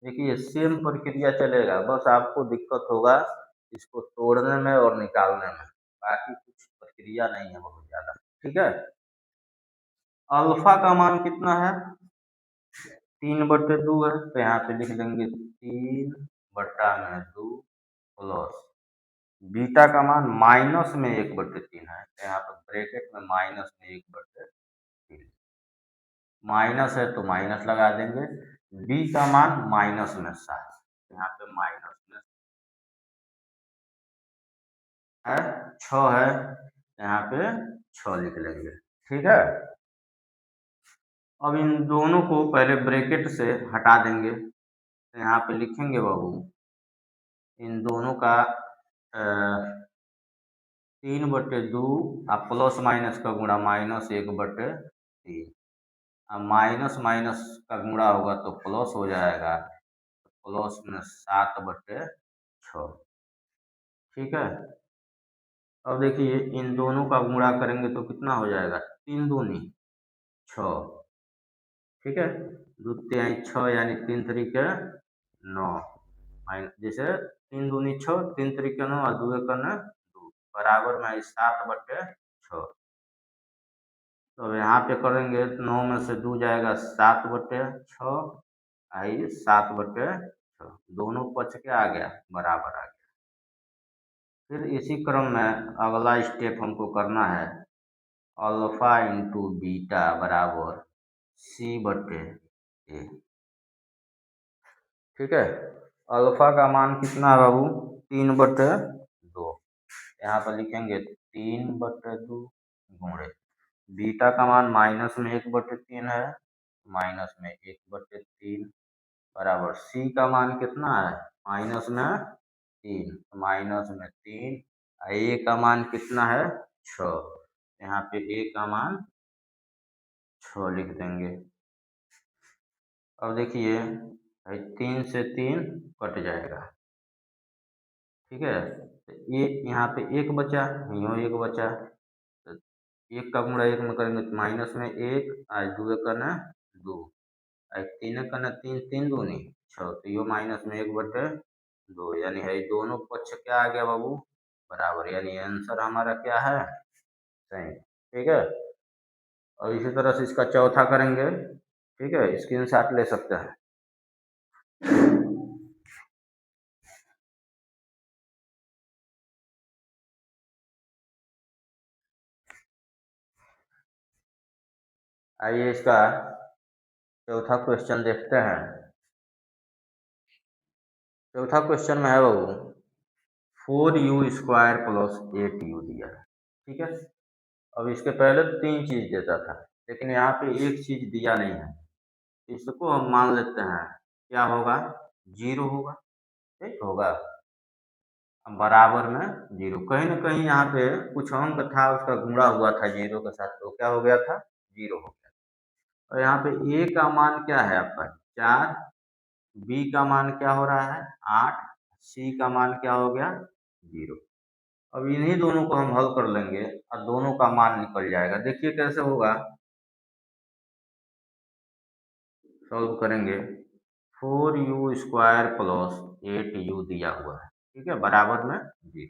देखिए सेम प्रक्रिया चलेगा, बस आपको दिक्कत होगा इसको तोड़ने में और निकालने में, बाकी कुछ प्रक्रिया नहीं है बहुत ज़्यादा। ठीक है, अल्फा का मान कितना है, 3/2 है, तो यहाँ पे लिख देंगे 3/2 प्लस बीटा का मान माइनस में 1/3 है, तो यहाँ पे ब्रैकेट में माइनस में 1/3 माइनस है तो माइनस लगा देंगे। b का मान माइनस में 7, यहाँ पे माइनस में है 6 है, यहाँ पे 6 लिख लेंगे। ठीक है, अब इन दोनों को पहले ब्रैकेट से हटा देंगे, तो यहाँ पे लिखेंगे बाबू इन दोनों का 3/2 अब प्लस माइनस का गुणा -1/3। अब माइनस माइनस का गुणा होगा तो प्लस हो जाएगा, प्लस में 7/6। ठीक है, अब देखिए इन दोनों का गुणा करेंगे तो कितना हो जाएगा, 3 दूनी 6। ठीक है, 2 तिहाई 6 यानी 3 तरीके 9, जैसे 3 दूनी 6, 3 तरीके 9 और 2 एक 2 बराबर में 7/6। तो यहाँ पे करेंगे तो 9 में से 2 जाएगा 7/6, आई 7/6, दोनों पक्ष के आ गया बराबर आ गया। फिर इसी क्रम में अगला स्टेप हमको करना है, अल्फा इंटू बीटा बराबर c/a। ठीक है, अल्फा का मान कितना है बाबू, 3/2, यहाँ पर लिखेंगे 3/2 गुणे बीटा का मान माइनस में 1/3 है, माइनस में 1/3 बराबर सी का मान कितना है, माइनस में 3, माइनस में 3, ए का मान कितना है 6, यहाँ पे ए का मान 6 लिख देंगे। अब देखिए 3 से 3 कट जाएगा। ठीक है, तो एक यहाँ पे 1 बचा, यहाँ 1 बचा, तो 1 का गुणा 1 में करेंगे तो माइनस में 1, आज 2 करना 2, आज 3 करना 3, 3 दूनी 6, तो ये माइनस में 1/2, यानी है दोनों पक्ष क्या आ गया बाबू, बराबर, यानी आंसर हमारा क्या है, सही। ठीक है, और इसी तरह से इसका चौथा करेंगे। ठीक है, स्क्रीनशॉट ले सकते हैं। आइए इसका चौथा क्वेश्चन देखते हैं। चौथा क्वेश्चन में है बाबू 4u² प्लस 8u दिया है। ठीक है, अब इसके पहले 3 चीज देता था, लेकिन यहाँ पे एक चीज दिया नहीं है, इसको हम मान लेते हैं क्या होगा, 0 होगा। ठीक होगा, बराबर में 0, कहीं ना कहीं यहाँ पे कुछ अंक था उसका गुणा हुआ था 0 के साथ, तो क्या हो गया था, 0 हो गया। और यहाँ पे a का मान क्या है आपका 4, b का मान क्या हो रहा है 8, c का मान क्या हो गया 0। अब इन्हीं दोनों को हम हल कर लेंगे और दोनों का मान निकल जाएगा। देखिए कैसे होगा, सॉल्व करेंगे, 4u² प्लस 8u दिया हुआ है। ठीक है, बराबर में 0।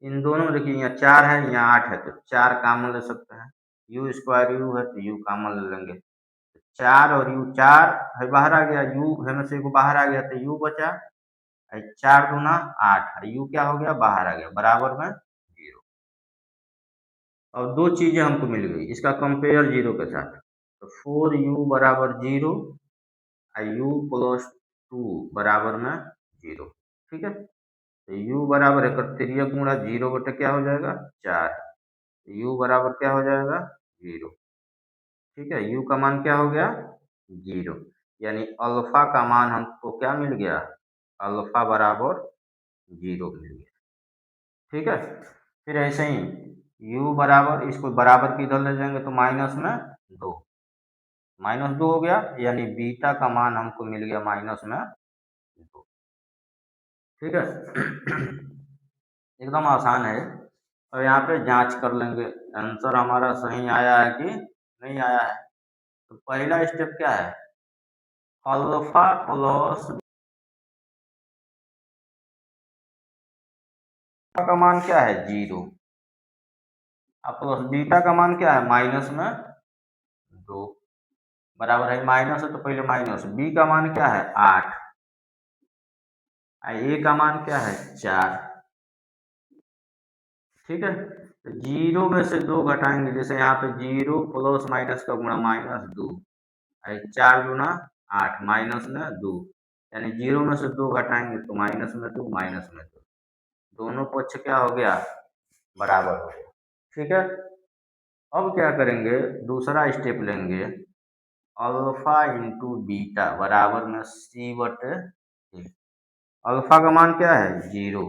इन दोनों में देखिए यहाँ 4 है, यहाँ 8 है, तो 4 कॉमन ले सकते हैं, u² u है तो u कॉमन ले लेंगे, 4 और u, 4 है बाहर आ गया, u है में से एक बाहर आ गया तो u बचा, 4 दूना 8, u क्या हो गया बाहर आ गया, बराबर में 0। और दो चीजें हमको मिल गई, इसका कंपेयर 0 के साथ, तो 4u बराबर 0 और u प्लस 2 बराबर में 0। ठीक है, तो u बराबर है तिर्यक गुणा 0 बटे क्या हो जाएगा 4, u बराबर क्या हो जाएगा 0। ठीक है, u का मान क्या हो गया 0, यानी अल्फा का मान हमको क्या मिल गया, अल्फा बराबर 0 मिल गया। ठीक है, फिर ऐसे ही u बराबर, इसको बराबर की इधर ले जाएंगे तो माइनस में 2, -2 हो गया, यानी बीटा का मान हमको मिल गया -2। ठीक है, एकदम आसान है। और यहाँ पे जांच कर लेंगे आंसर हमारा सही आया है कि नहीं आया है। तो पहला स्टेप क्या है, अल्फा प्लस का मान क्या है 0, अब प्लस बीटा का मान क्या है -2, बराबर है माइनस है तो पहले माइनस, बी का मान क्या है 8, ए का मान क्या है 4। ठीक है, तो 0 में से 2 घटाएंगे, जैसे यहाँ पे 0 प्लस माइनस का गुणा -2, चार दूना 8 माइनस में 2, यानी 0 में से 2 घटाएंगे तो माइनस में 2 माइनस में 2, दोनों पक्ष क्या हो गया, बराबर हो गया। ठीक है, अब क्या करेंगे, दूसरा स्टेप लेंगे, अल्फा इंटू बीटा बराबर में सी बटे ए। अल्फा का मान क्या है 0,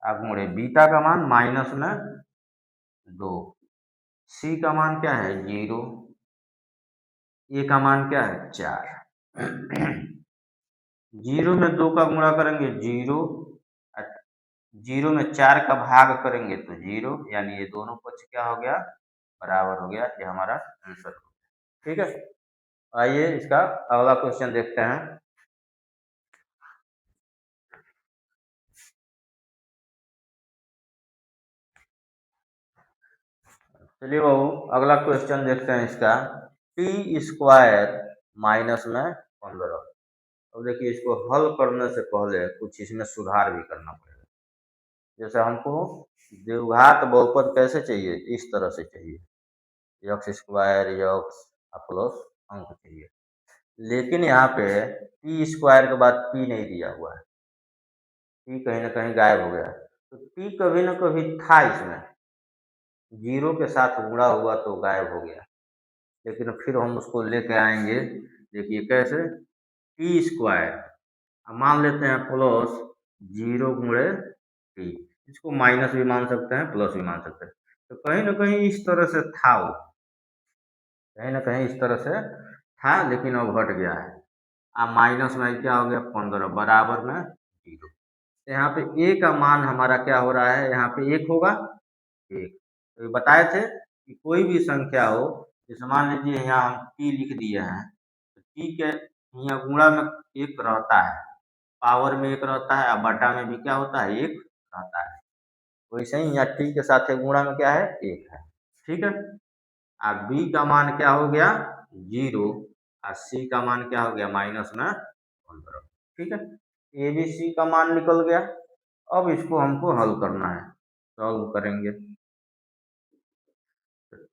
अब मुड़े बीटा का मान माइनस में 2, सी का मान क्या है 0, ए का मान क्या है 4। 0 में 2 का गुणा करेंगे 0, 0 में 4 का भाग करेंगे तो 0, यानी ये दोनों पक्ष क्या हो गया, बराबर हो गया। ये हमारा आंसर हो गया। ठीक है, आइए इसका अगला क्वेश्चन देखते हैं। चलिए बाबू अगला क्वेश्चन देखते हैं इसका, टी स्क्वायर माइनस में 15। अब देखिए इसको हल करने से पहले कुछ इसमें सुधार भी करना पड़ेगा। जैसे हमको द्विघात बहुपद कैसे चाहिए, इस तरह से चाहिए, यक्स स्क्वायर यक्स प्लस अंक चाहिए, लेकिन यहाँ पे टी स्क्वायर के बाद पी नहीं दिया हुआ है, टी कहीं ना कहीं गायब हो गया, तो टी कभी ना कभी था इसमें, जीरो के साथ गुणा हुआ तो गायब हो गया, लेकिन फिर हम उसको लेके आएंगे। देखिए कैसे, टी स्क्वायर, अब मान लेते हैं प्लस 0 गुणे टी, इसको माइनस भी मान सकते हैं प्लस भी मान सकते हैं, तो कहीं ना कहीं इस तरह से था वो, कहीं ना कहीं इस तरह से था, लेकिन अब घट गया है। अब माइनस में क्या हो गया 15 बराबर में 0, तो यहाँ पे ए का मान हमारा क्या हो रहा है, यहाँ पे 1 होगा, 1। तो ये बताए थे कि कोई भी संख्या हो, जैसे मान लीजिए यहाँ हम टी लिख दिए हैं, तो टी के यहाँ गुणा में 1 रहता है, पावर में 1 रहता है, और बटा में भी क्या होता है 1 रहता है, वैसे ही यहाँ टी के साथ गुणा में क्या है 1 है। ठीक है, अब बी का मान क्या हो गया 0, और सी का मान क्या हो गया माइनस में 15। ठीक है, ए बी सी का मान निकल गया। अब इसको हमको हल करना है, सॉल्व करेंगे,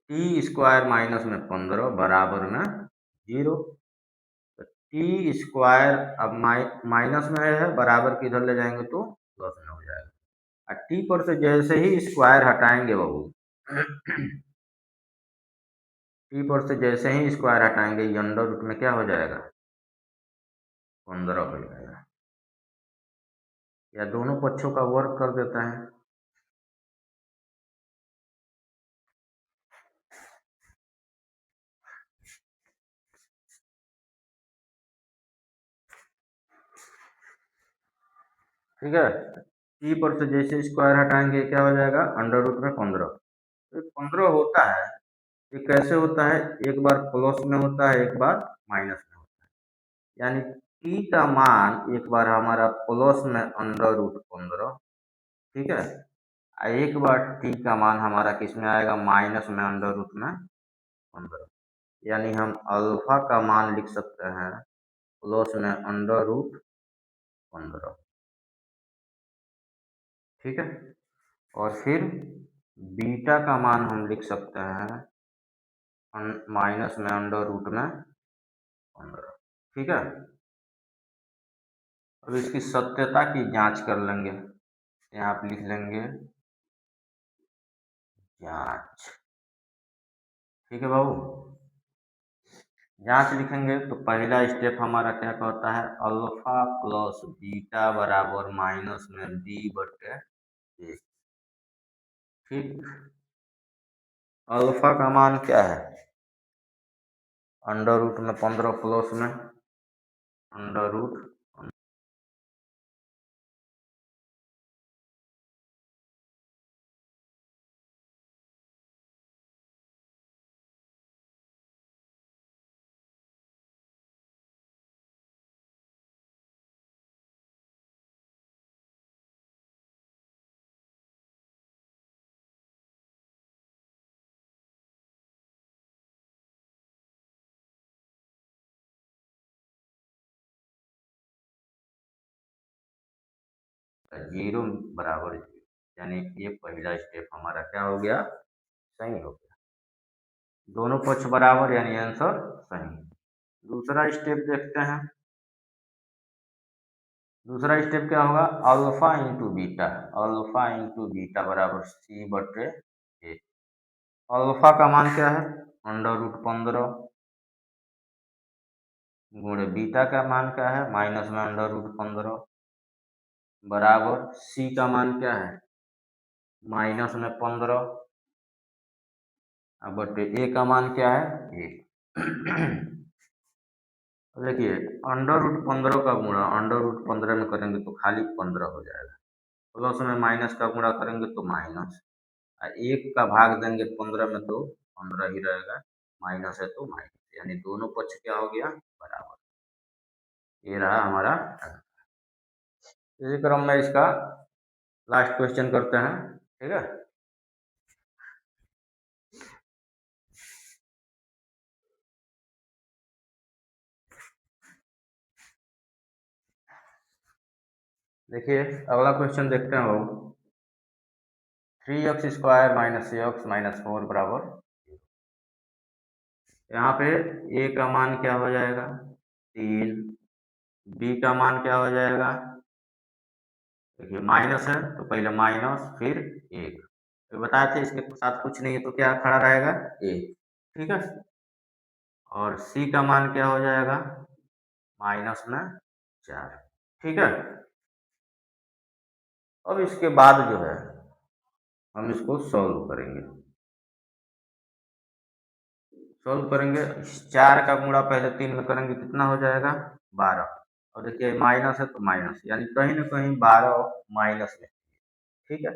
टी स्क्वायर माइनस में 15 बराबर में 0, तो टी स्क्वायर अब माइनस में है, बराबर के इधर ले जाएंगे तो प्लस में हो जाएगा, और टी पर से जैसे ही स्क्वायर हटाएंगे बाबू, टी पर से जैसे ही स्क्वायर हटाएंगे ये अंडर रूट में क्या हो जाएगा 15 हो जाएगा, या दोनों पक्षों का वर्ग कर देता है। ठीक है, टी पर से जैसे स्क्वायर हटाएंगे क्या हो जाएगा अंडर रूट में 15, तो 15 होता है, ये कैसे होता है, एक बार प्लस में होता है एक बार माइनस में होता है, यानी टी का मान एक बार हमारा प्लस में अंडर रूट 15, ठीक है, एक बार टी का मान हमारा किस में आएगा माइनस में अंडर रूट में 15, यानी हम अल्फा का मान लिख सकते हैं प्लस में अंडर रूट 15। ठीक है, और फिर बीटा का मान हम लिख सकते हैं माइनस में अंडर रूट में 15। ठीक है, अब इसकी सत्यता की जांच कर लेंगे, यहाँ आप लिख लेंगे जांच। ठीक है बाबू, जांच लिखेंगे तो पहला स्टेप हमारा क्या कहता है, अल्फा प्लस बीटा बराबर माइनस में बी बटे ए। ठीक, अल्फा का मान क्या है अंडर रूट में 15 प्लस में अंडर रूट, जीरो बराबर 0, यानी ये पहला स्टेप हमारा क्या हो गया, सही हो गया। दोनों पक्ष बराबर यानी आंसर सही। दूसरा स्टेप देखते हैं। दूसरा स्टेप क्या होगा, alpha into beta. Alpha into beta बराबर सी बटे ए। अल्फा का मान क्या है, √15 गुणे बीटा का मान क्या है, माइनस में √15 बराबर सी का मान क्या है, माइनस में 15 बटे ए का मान क्या है, 1। देखिए √15 का गुणा √15 में करेंगे तो खाली 15 हो जाएगा, प्लस में माइनस का गुणा करेंगे तो माइनस, और 1 का भाग देंगे 15 में तो 15 ही रहेगा, माइनस है तो माइनस, यानी दोनों पक्ष क्या हो गया, बराबर। ये रहा हमारा। इसी क्रम में इसका लास्ट क्वेश्चन करते हैं, ठीक है। देखिए अगला क्वेश्चन देखते हैं वो, 3x² माइनस एक्स माइनस 4 बराबर। यहाँ पे ए का मान क्या हो जाएगा, 3, बी का मान क्या हो जाएगा, देखिए माइनस है तो पहले माइनस फिर 1, तो बताए थे इसके साथ कुछ नहीं है तो क्या खड़ा रहेगा, 1, ठीक है। और सी का मान क्या हो जाएगा, माइनस में 4, ठीक है। अब इसके बाद जो है हम इसको सॉल्व करेंगे। सॉल्व करेंगे, 4 का गुणा पहले 3 में करेंगे कितना हो जाएगा, 12। और देखिए माइनस है तो माइनस, यानी कहीं ना कहीं 12 माइनस में, ठीक है।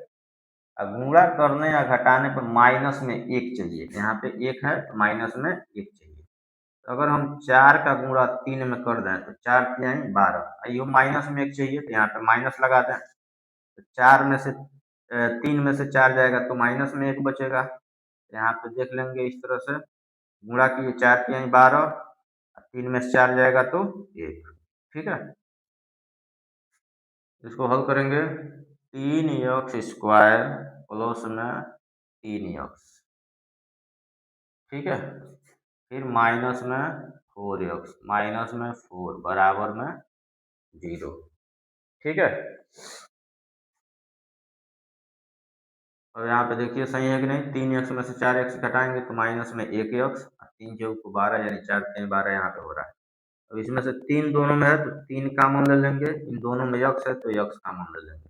अब गुणा करने या घटाने पर माइनस में 1 चाहिए, यहाँ पे 1 है तो माइनस में 1 चाहिए। तो अगर हम 4 का गुणा 3 में कर दें तो 4 3 12, ये माइनस में 1 चाहिए तो यहाँ पे माइनस लगा दें, तो 4 में से 3 में से 4 जाएगा तो माइनस में 1 बचेगा। यहाँ पे देख लेंगे इस तरह से, गुणा किए 4 3 12, 3 में से 4 जाएगा तो 1, ठीक है। इसको हल करेंगे, 3x² प्लस में 3x, ठीक है, फिर माइनस में 4x माइनस में 4 बराबर में 0, ठीक है। और यहाँ पे देखिए सही है कि नहीं, 3x में से 4x घटाएंगे तो माइनस में 1x, 3 चौक को 12 यानी 4 3 12 यहाँ पे हो रहा है। अब इसमें से 3 दोनों में है तो 3 कॉमन ले लेंगे, इन दोनों में x है तो x कॉमन ले लेंगे,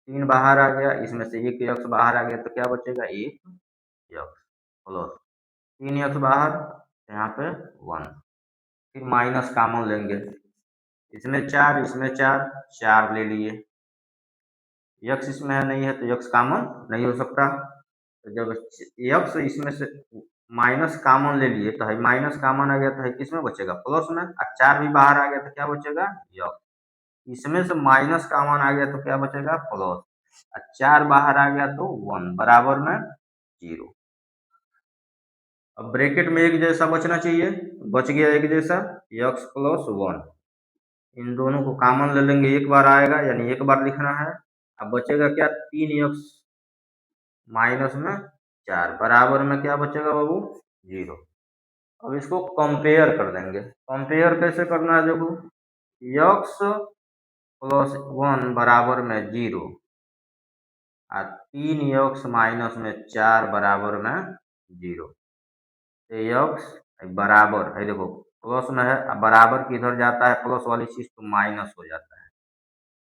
3 बाहर आ गया, इसमें से 1 x बाहर आ गया तो क्या बचेगा, 1x प्लस 3x बाहर, यहाँ पे 1, फिर माइनस कॉमन लेंगे, इसमें 4 इसमें 4, 4 ले लिए, x इसमें है नहीं है तो x कॉमन नहीं हो सकता, तो जब x इसमें से माइनस कॉमन ले लिए तो है माइनस कॉमन आ गया तो है किसमें बचेगा, प्लस में, और 4 भी बाहर आ गया तो क्या बचेगा, x, इसमें से माइनस कॉमन आ गया तो क्या बचेगा, प्लस, और 4 बाहर आ गया तो 1 बराबर में 0। अब ब्रैकेट में एक जैसा बचना चाहिए, बच गया एक जैसा, x प्लस 1, इन दोनों को कॉमन ले लेंगे, एक बार आएगा यानी एक बार लिखना है। अब बचेगा क्या, 3x माइनस में 4 बराबर में क्या बचेगा बाबू, 0। अब इसको कंपेयर कर देंगे, कंपेयर कैसे करना है, देखो x प्लस 1 बराबर में 0 और 3x माइनस में 4 बराबर में 0, x बराबर है, देखो प्लस में है, अब बराबर किधर जाता है, प्लस वाली चीज तो माइनस हो जाता है,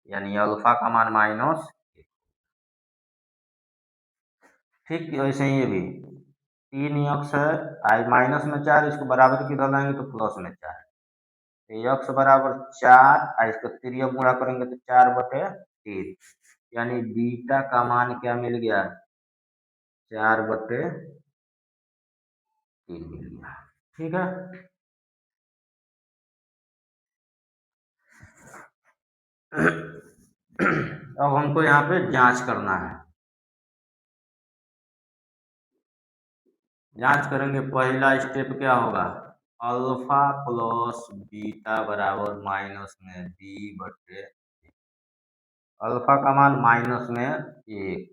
यानी अल्फा का मान माइनस, ठीक वैसे ही ये भी 3x है, आई माइनस में 4, इसको बराबर किधर लाएंगे तो प्लस में 4, x बराबर 4, इसको तिर्यक गुणा करेंगे तो 4/3, यानी बीटा का मान क्या मिल गया, 4/3 मिल गया, ठीक है। अब हमको यहाँ पे जांच करना है, जांच करेंगे, पहला स्टेप क्या होगा, अल्फा प्लस बीटा बराबर माइनस में b/, अल्फा का मान माइनस में 1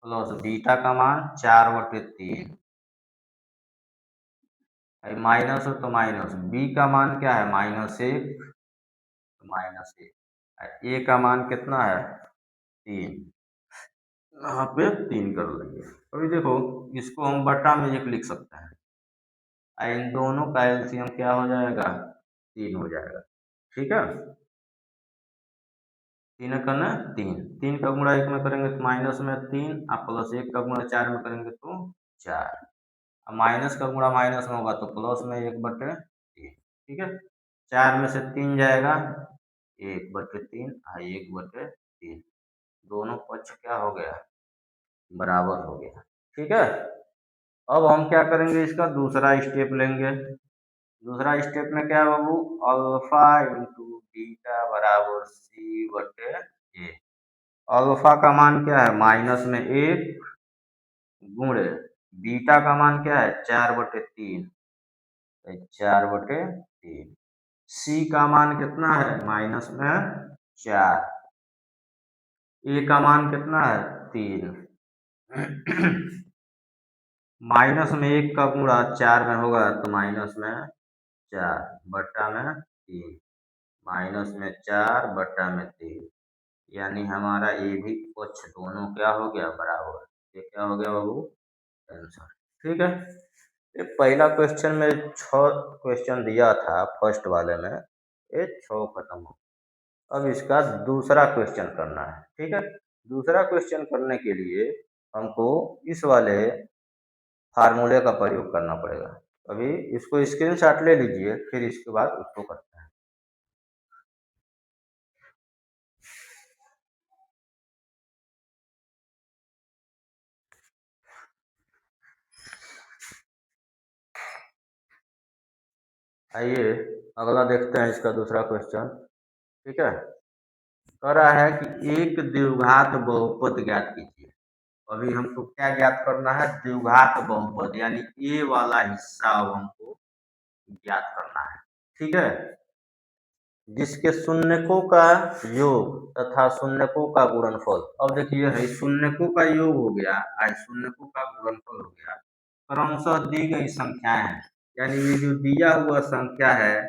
प्लस बीटा का मान 4/3, माइनस हो तो माइनस, बी का मान क्या है -1, तो -1, ए का मान कितना है 3, यहाँ पे 3 कर लेंगे। अभी देखो इसको हम बटा में 1 लिख सकते हैं, इन दोनों का एलसीएम क्या हो जाएगा 3 हो जाएगा। ठीक है, 3 करना 3, 3 का गुणा 1 में करेंगे तो माइनस में 3, आप प्लस 1 का गुणा 4 में करेंगे तो 4, अब माइनस का गुणा माइनस में होगा तो प्लस में 1/3। ठीक है, 4 में से 3 जाएगा 1/3, 1/3, दोनों पक्ष क्या हो गया बराबर हो गया। ठीक है, अब हम क्या करेंगे इसका दूसरा स्टेप लेंगे। दूसरा स्टेप में क्या है बाबू, अल्फा इंटू बीटा बराबर C/A। अल्फा का मान क्या है -1 गुणे बीटा का मान क्या है 4/3, 4/3। सी का मान कितना है -4, ए का मान कितना है 3। माइनस में 1 का गुणा 4 में होगा तो -4/3, -4/3, यानी हमारा ये भी पक्ष दोनों क्या हो गया बराबर। ये क्या हो गया बाबू आंसर। ठीक है, ये पहला क्वेश्चन में 6 क्वेश्चन दिया था फर्स्ट वाले में, ये 6 खत्म हो। अब इसका दूसरा क्वेश्चन करना है। ठीक है, दूसरा क्वेश्चन करने के लिए हमको इस वाले फार्मूले का प्रयोग करना पड़ेगा। अभी इसको स्क्रीनशॉट ले लीजिए, फिर इसके बाद उसको करते हैं। आइए अगला देखते हैं इसका दूसरा क्वेश्चन। ठीक है, कह रहा है कि एक द्विघात बहुपद ज्ञात कीजिए। अभी हमको क्या ज्ञात करना है द्विघात बहुपद, यानी ए वाला हिस्सा अब हमको ज्ञात करना है। ठीक है, जिसके शून्यकों का योग तथा शून्यकों का गुणनफल। अब देखिए है शून्यकों का योग हो गया और शून्यकों का गुणनफल हो गया, क्रमशः दी गई संख्याएं हैं, यानी ये जो दिया हुआ संख्या है,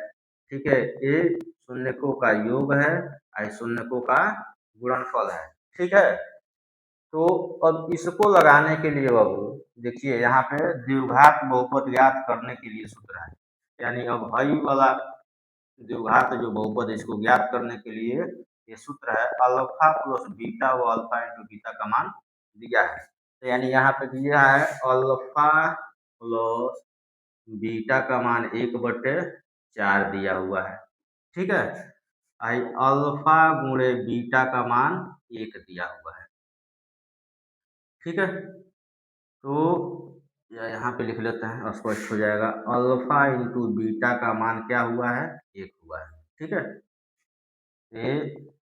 ठीक है, ये शून्यकों का योग है और शून्यकों का गुणनफल है। ठीक है, तो अब इसको लगाने के लिए बाबू देखिए यहाँ पे द्विघात बहुपद ज्ञात करने के लिए सूत्र है, यानी अब हई वाला द्विघात जो बहुपद है इसको ज्ञात करने के लिए ये सूत्र है अल्फा प्लस बीटा व अल्फा इंटू बीटा का मान दिया है। तो यानी यहाँ पे दिया है अल्फा प्लस बीटा का मान 1/4 दिया हुआ है। ठीक है, आई अल्फा गुणे बीटा का मान 1 दिया हुआ है। ठीक है, तो यहाँ पे लिख लेते हैं स्पष्ट हो जाएगा, अल्फा इंटू बीटा का मान क्या हुआ है 1 हुआ है। ठीक है, ये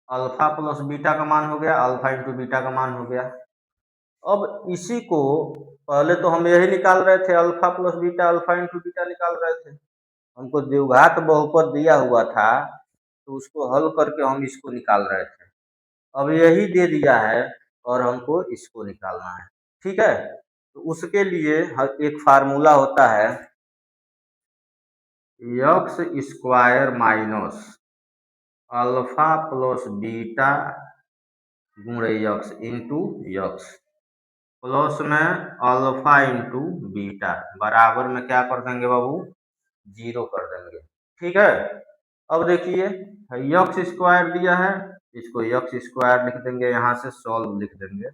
अल्फा प्लस बीटा का मान हो गया, अल्फा इंटू बीटा का मान हो गया। अब इसी को पहले तो हम यही निकाल रहे थे alpha plus beta, alpha into beta निकाल रहे थे, हमको द्विघात बहुपद दिया हुआ था तो उसको हल करके हम इसको निकाल रहे थे। अब यही दे दिया है और हमको इसको निकालना है। ठीक है, तो उसके लिए एक फार्मूला होता है x square minus alpha plus beta गुणे एक्स इंटू एक्स प्लस में अल्फा इंटू बीटा बराबर में क्या कर देंगे बाबू 0 कर देंगे। ठीक है, अब देखिए एक्स स्क्वायर दिया है, इसको एक्स स्क्वायर लिख देंगे, यहाँ से सॉल्व लिख देंगे,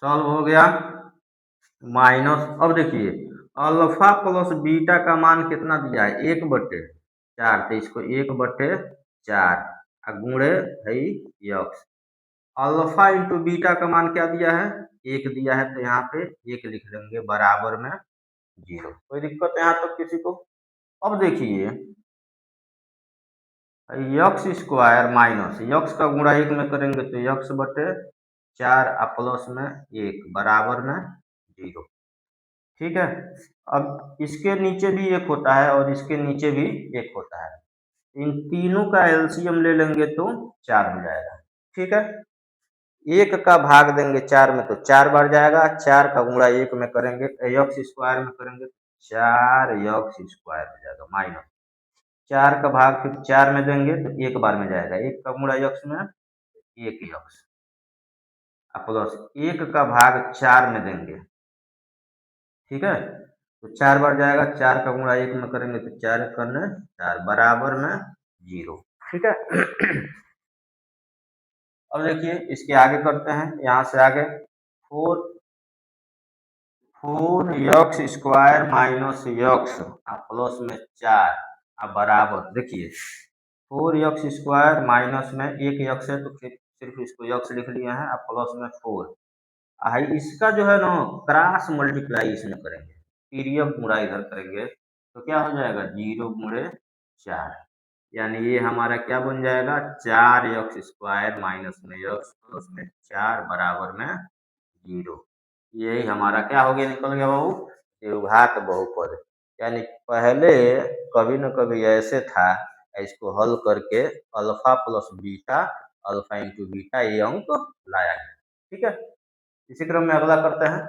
सॉल्व हो गया माइनस। अब देखिए अल्फा प्लस बीटा का मान कितना दिया है 1/4, तो इसको 1/4 गुणे है एक्स, अल्फा इंटू बीटा का मान क्या दिया है 1 दिया है, तो यहाँ पे 1 लिख देंगे बराबर में 0। कोई दिक्कत है यहाँ तक किसी को। अब देखिए एक्स स्क्वायर माइनस एक्स का गुणा 1 में करेंगे तो x/4 प्लस में 1 बराबर में 0। ठीक है, अब इसके नीचे भी 1 होता है और इसके नीचे भी 1 होता है, इन तीनों का एलसीएम ले लेंगे तो 4 हो जाएगा। ठीक है, एक का भाग देंगे 4 में तो 4 बार जाएगा, 4 का गुणा 1 में करेंगे, यक्स स्क्वायर में करेंगे तो 4 यक्स स्क्वायर हो जाएगा माइनस 4 का भाग फिर 4 में देंगे तो एक बार में जाएगा, 1 का गुणा यक्स में 1 यक्स प्लस 1 का भाग 4 में देंगे, ठीक है, तो 4 बार जाएगा, 4 का गुणा 1 में करेंगे तो 4 करने 4 बराबर में 0, ठीक है। अब देखिए इसके आगे करते हैं, यहाँ से आगे 4 x square minus x plus में 4 अब बराबर, देखिए 4 यक्स स्क्वायर माइनस में 1 यक्स है तो फिर सिर्फ इसको यक्स लिख लिए हैं, अब प्लस में 4 आई इसका जो है ना क्रॉस मल्टीप्लाई इसमें करेंगे, पीरियड गुणा इधर करेंगे तो क्या हो जाएगा 0 गुणे 4, यानी ये हमारा क्या बन जाएगा 4 यक्स स्क्वायर माइनस में यक्स प्लस में 4 बराबर में 0। यही हमारा क्या हो गया, निकल गया बाबू द्विघात बहुपद। यानी पहले कभी न कभी ऐसे था, इसको हल करके alpha plus beta alpha into beta ये अंक लाया गया, ठीक है। इसी क्रम में अगला करते हैं,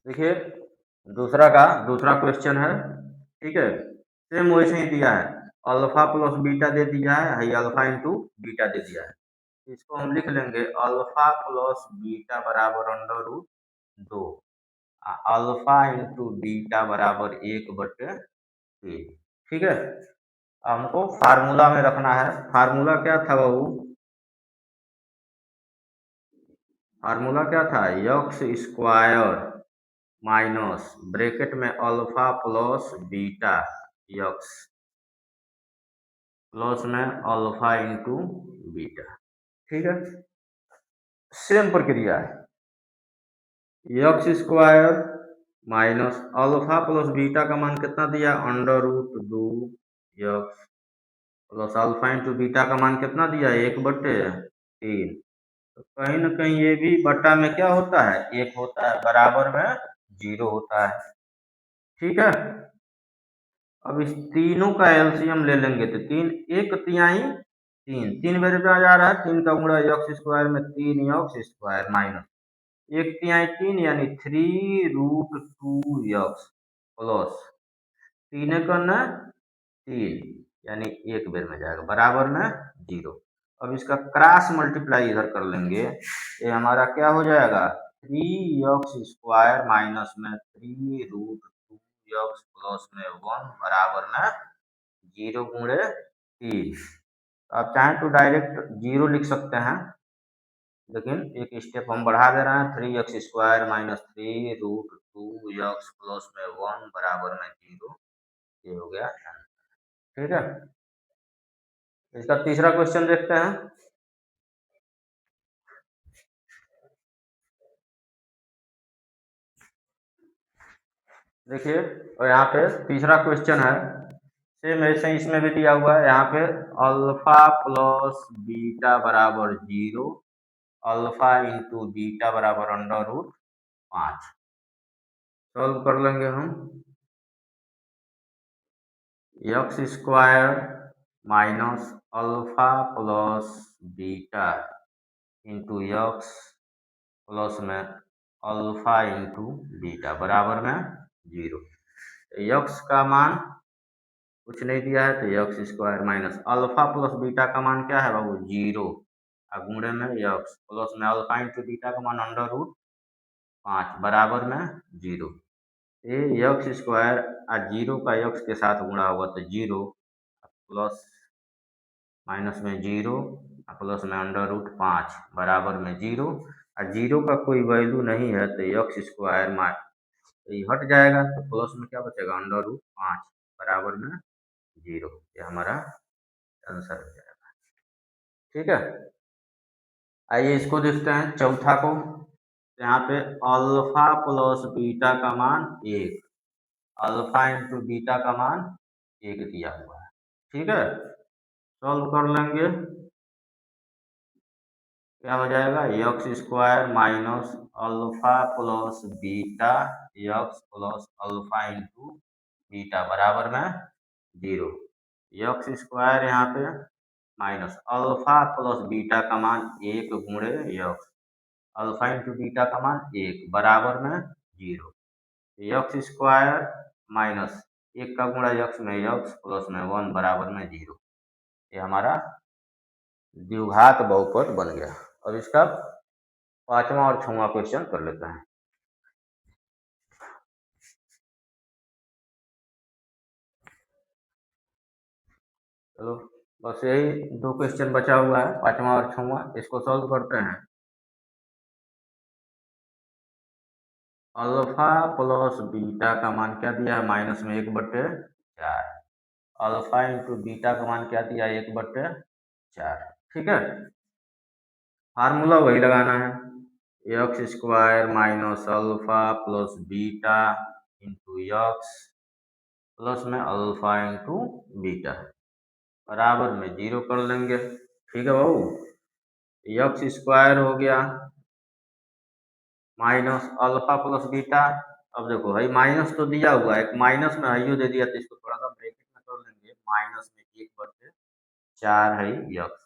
देखिए दूसरा क्वेश्चन है, ठीक है, सेम वैसे ही दिया है, अल्फा प्लस बीटा दे दिया है, अल्फा इंटू बीटा दे दिया है, इसको हम लिख लेंगे अल्फा प्लस बीटा बराबर under root 2 alpha into beta बराबर 1/3, ठीक है। हमको फार्मूला में रखना है, फार्मूला क्या था बाबू, फार्मूला क्या था यक्स स्क्वायर माइनस ब्रैकेट में alpha plus beta x plus में अल्फा इंटू बीटा, ठीक है। सेम प्रक्रिया है, x square minus alpha plus beta का मान कितना दिया under root 2 x plus alpha into beta का मान कितना दिया 1/3, तो कहीं ना कहीं ये भी बट्टा में क्या होता है 1 होता है, बराबर में 0 होता है, ठीक है। अब इस तीनों का एलसीएम ले लेंगे तो 3 1 तिहाई 3 मेरे पे आ जा रहा है, 3 का गुणा यक्स स्क्वायर में 3 यक्स स्क्वायर माइनस 1 तिहाई 3 यानी 3√2 यक्स प्लस 3 करना 3 यानी 1 बेर में जाएगा बराबर में 0। अब इसका क्रॉस मल्टीप्लाई इधर कर लेंगे, ये हमारा क्या हो जाएगा 3 यक्स स्क्वायर माइनस में 3√2 यक्स प्लस में 1 बराबर में 0 गुणे 3। आप चाहें तो डायरेक्ट 0 लिख सकते हैं, लेकिन एक स्टेप हम बढ़ा दे रहे हैं, 3 x² माइनस 3√2 यक्स प्लस में 1 बराबर में 0, ये हो गया, ठीक है। इसका तीसरा क्वेश्चन देखते हैं, देखिए और यहाँ पे तीसरा क्वेश्चन है, सेम ऐसे ही इसमें भी दिया हुआ है, यहाँ पे अल्फा प्लस बीटा बराबर 0 अल्फा इंटू बीटा बराबर अंडर रूट 5, सॉल्व कर लेंगे हम, x square minus alpha plus beta into x plus में अल्फा इंटू बीटा बराबर में 0, यक्स का मान कुछ नहीं दिया है तो x square minus alpha plus beta का मान क्या है बाबू 0 गुणे में यक्स प्लस में अल्फा इंटू बीटा का मान अंडर रूट 5 बराबर में 0, ये यक्स स्क्वायर 0 का यक्स के साथ गुणा होगा तो 0 प्लस माइनस में 0 प्लस में अंडर रूट 5 बराबर में 0 और 0 का कोई वैल्यू नहीं है तो यक्स स्क्वायर ये हट जाएगा तो प्लस में क्या बचेगा अंडर रूट 5 बराबर में 0, ये हमारा आंसर हो जाएगा, ठीक है। आइए इसको देखते हैं चौथा को, यहाँ पे अल्फा प्लस बीटा का मान 1 अल्फा इंटू बीटा का मान 1 दिया हुआ है, ठीक है, सॉल्व कर लेंगे, क्या हो जाएगा x square minus alpha plus beta x plus alpha into beta बराबर में 0। यक्स स्क्वायर यहाँ पे माइनस अल्फा प्लस बीटा का मान 1 गुणे यक्स, अल्फा इंटू बीटा का मान 1 बराबर में 0। यक्स स्क्वायर माइनस 1 का गुणा यक्स में यक्स प्लस में 1 बराबर में 0। ये हमारा द्विघात बहुपद बन गया। अब इसका पांचवा और छठवां क्वेश्चन कर लेते हैं। चलो बस यही दो क्वेश्चन बचा हुआ है, पांचवा और छठवां, इसको सॉल्व करते हैं। अल्फा प्लस बीटा का मान क्या दिया है, माइनस में 1/4। अल्फा इंटू बीटा का मान क्या दिया है, 1/4। ठीक है, फार्मूला वही लगाना है, x square minus alpha plus beta into x plus में अल्फा इंटू बीटा बराबर में 0 कर लेंगे। ठीक है बाबू, यक्स स्क्वायर हो गया माइनस अल्फा प्लस बीटा। अब देखो भाई माइनस तो दिया हुआ है, एक माइनस में हाइयो दे दिया, तो इसको थोड़ा सा ब्रैकेट में कर लेंगे, माइनस में 1/4 है x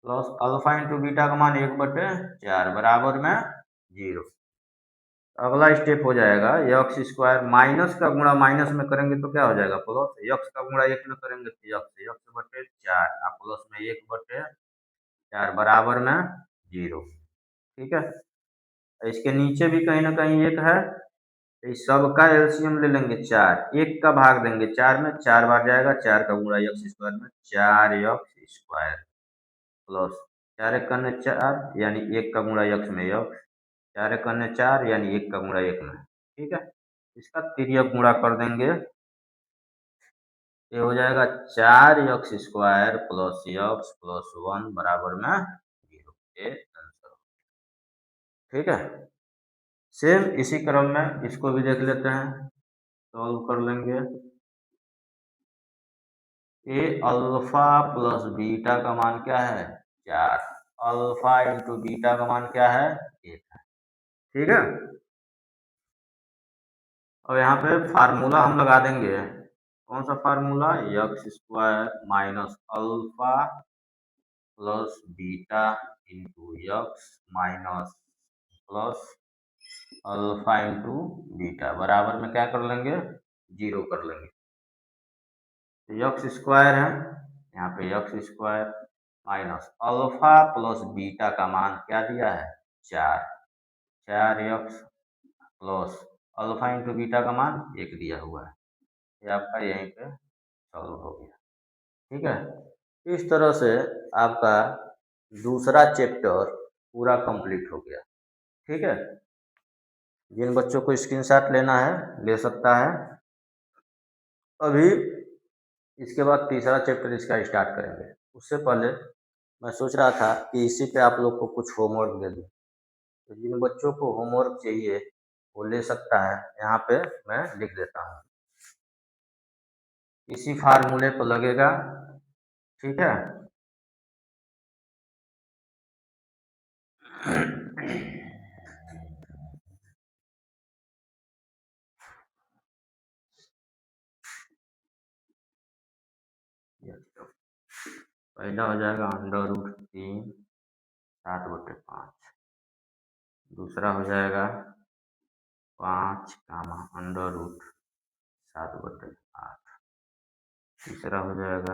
plus alpha into beta का मान 1/4 बराबर में 0। अगला स्टेप हो जाएगा, यक्स स्क्वायर माइनस का गुणा माइनस में करेंगे तो क्या हो जाएगा, प्लस यक्स का गुणा 1 में करेंगे तो यक्स प्लस में 1/4 बराबर में 0। ठीक है, इसके नीचे भी कहीं ना कहीं 1 है, तो इस सब का एलसीएम ले लेंगे 4, 1 का भाग देंगे 4 में, 4 बार जाएगा, 4 का गुणा यक्स स्क्वायर में 4 यक्स स्क्वायर प्लस 4 एक करने 4 यानी 1 का गुणा यक्स में यक्स, 4 एक करने 4 यानी 1 का गुणा 1 में। ठीक है, इसका तिर्यक गुणा कर देंगे, ये हो जाएगा 4 x square plus x plus 1 बराबर में 0। ये आंसर। ठीक है, सेम इसी क्रम में इसको भी देख लेते हैं, सॉल्व कर लेंगे। ए अल्फा प्लस बीटा का मान क्या है, 4। अल्फा इंटू बीटा का मान क्या है, 1 है। ठीक है, अब यहाँ पे फार्मूला हम लगा देंगे, कौन सा formula, x square minus alpha plus beta into x minus plus alpha into beta बराबर में क्या कर लेंगे, 0 कर लेंगे। यक्स स्क्वायर है, यहाँ पे x square minus alpha plus beta का मान क्या दिया है, 4, 4 x plus alpha into beta का मान 1 दिया हुआ है। ये आपका यहीं पे सॉल्व हो गया। ठीक है, इस तरह से आपका दूसरा चैप्टर पूरा कंप्लीट हो गया। ठीक है, जिन बच्चों को स्क्रीनशॉट लेना है ले सकता है। अभी इसके बाद तीसरा चैप्टर इसका स्टार्ट करेंगे, उससे पहले मैं सोच रहा था कि इसी पे आप लोग को कुछ होमवर्क दे दूँ, तो जिन बच्चों को होमवर्क चाहिए वो ले सकता है, यहाँ पे मैं लिख देता हूँ, इसी फार्मूले पर लगेगा। ठीक है, पहला हो जाएगा √3 7/5, दूसरा हो जाएगा 5 √7/8, तीसरा हो जाएगा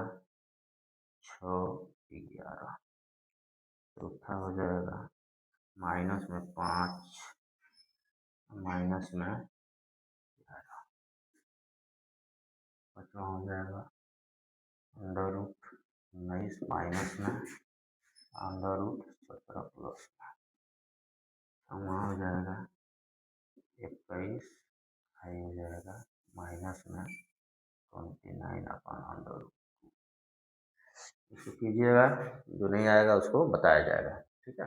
6/11, चौथा हो जाएगा माइनस में 5 माइनस में 11, पाँचवा हो जाएगा √19 माइनस में √17 प्लस में, छठवां हो जाएगा 21 हो जाएगा माइनस में 29/√। इसको कीजिएगा, जो नहीं आएगा उसको बताया जाएगा। ठीक है।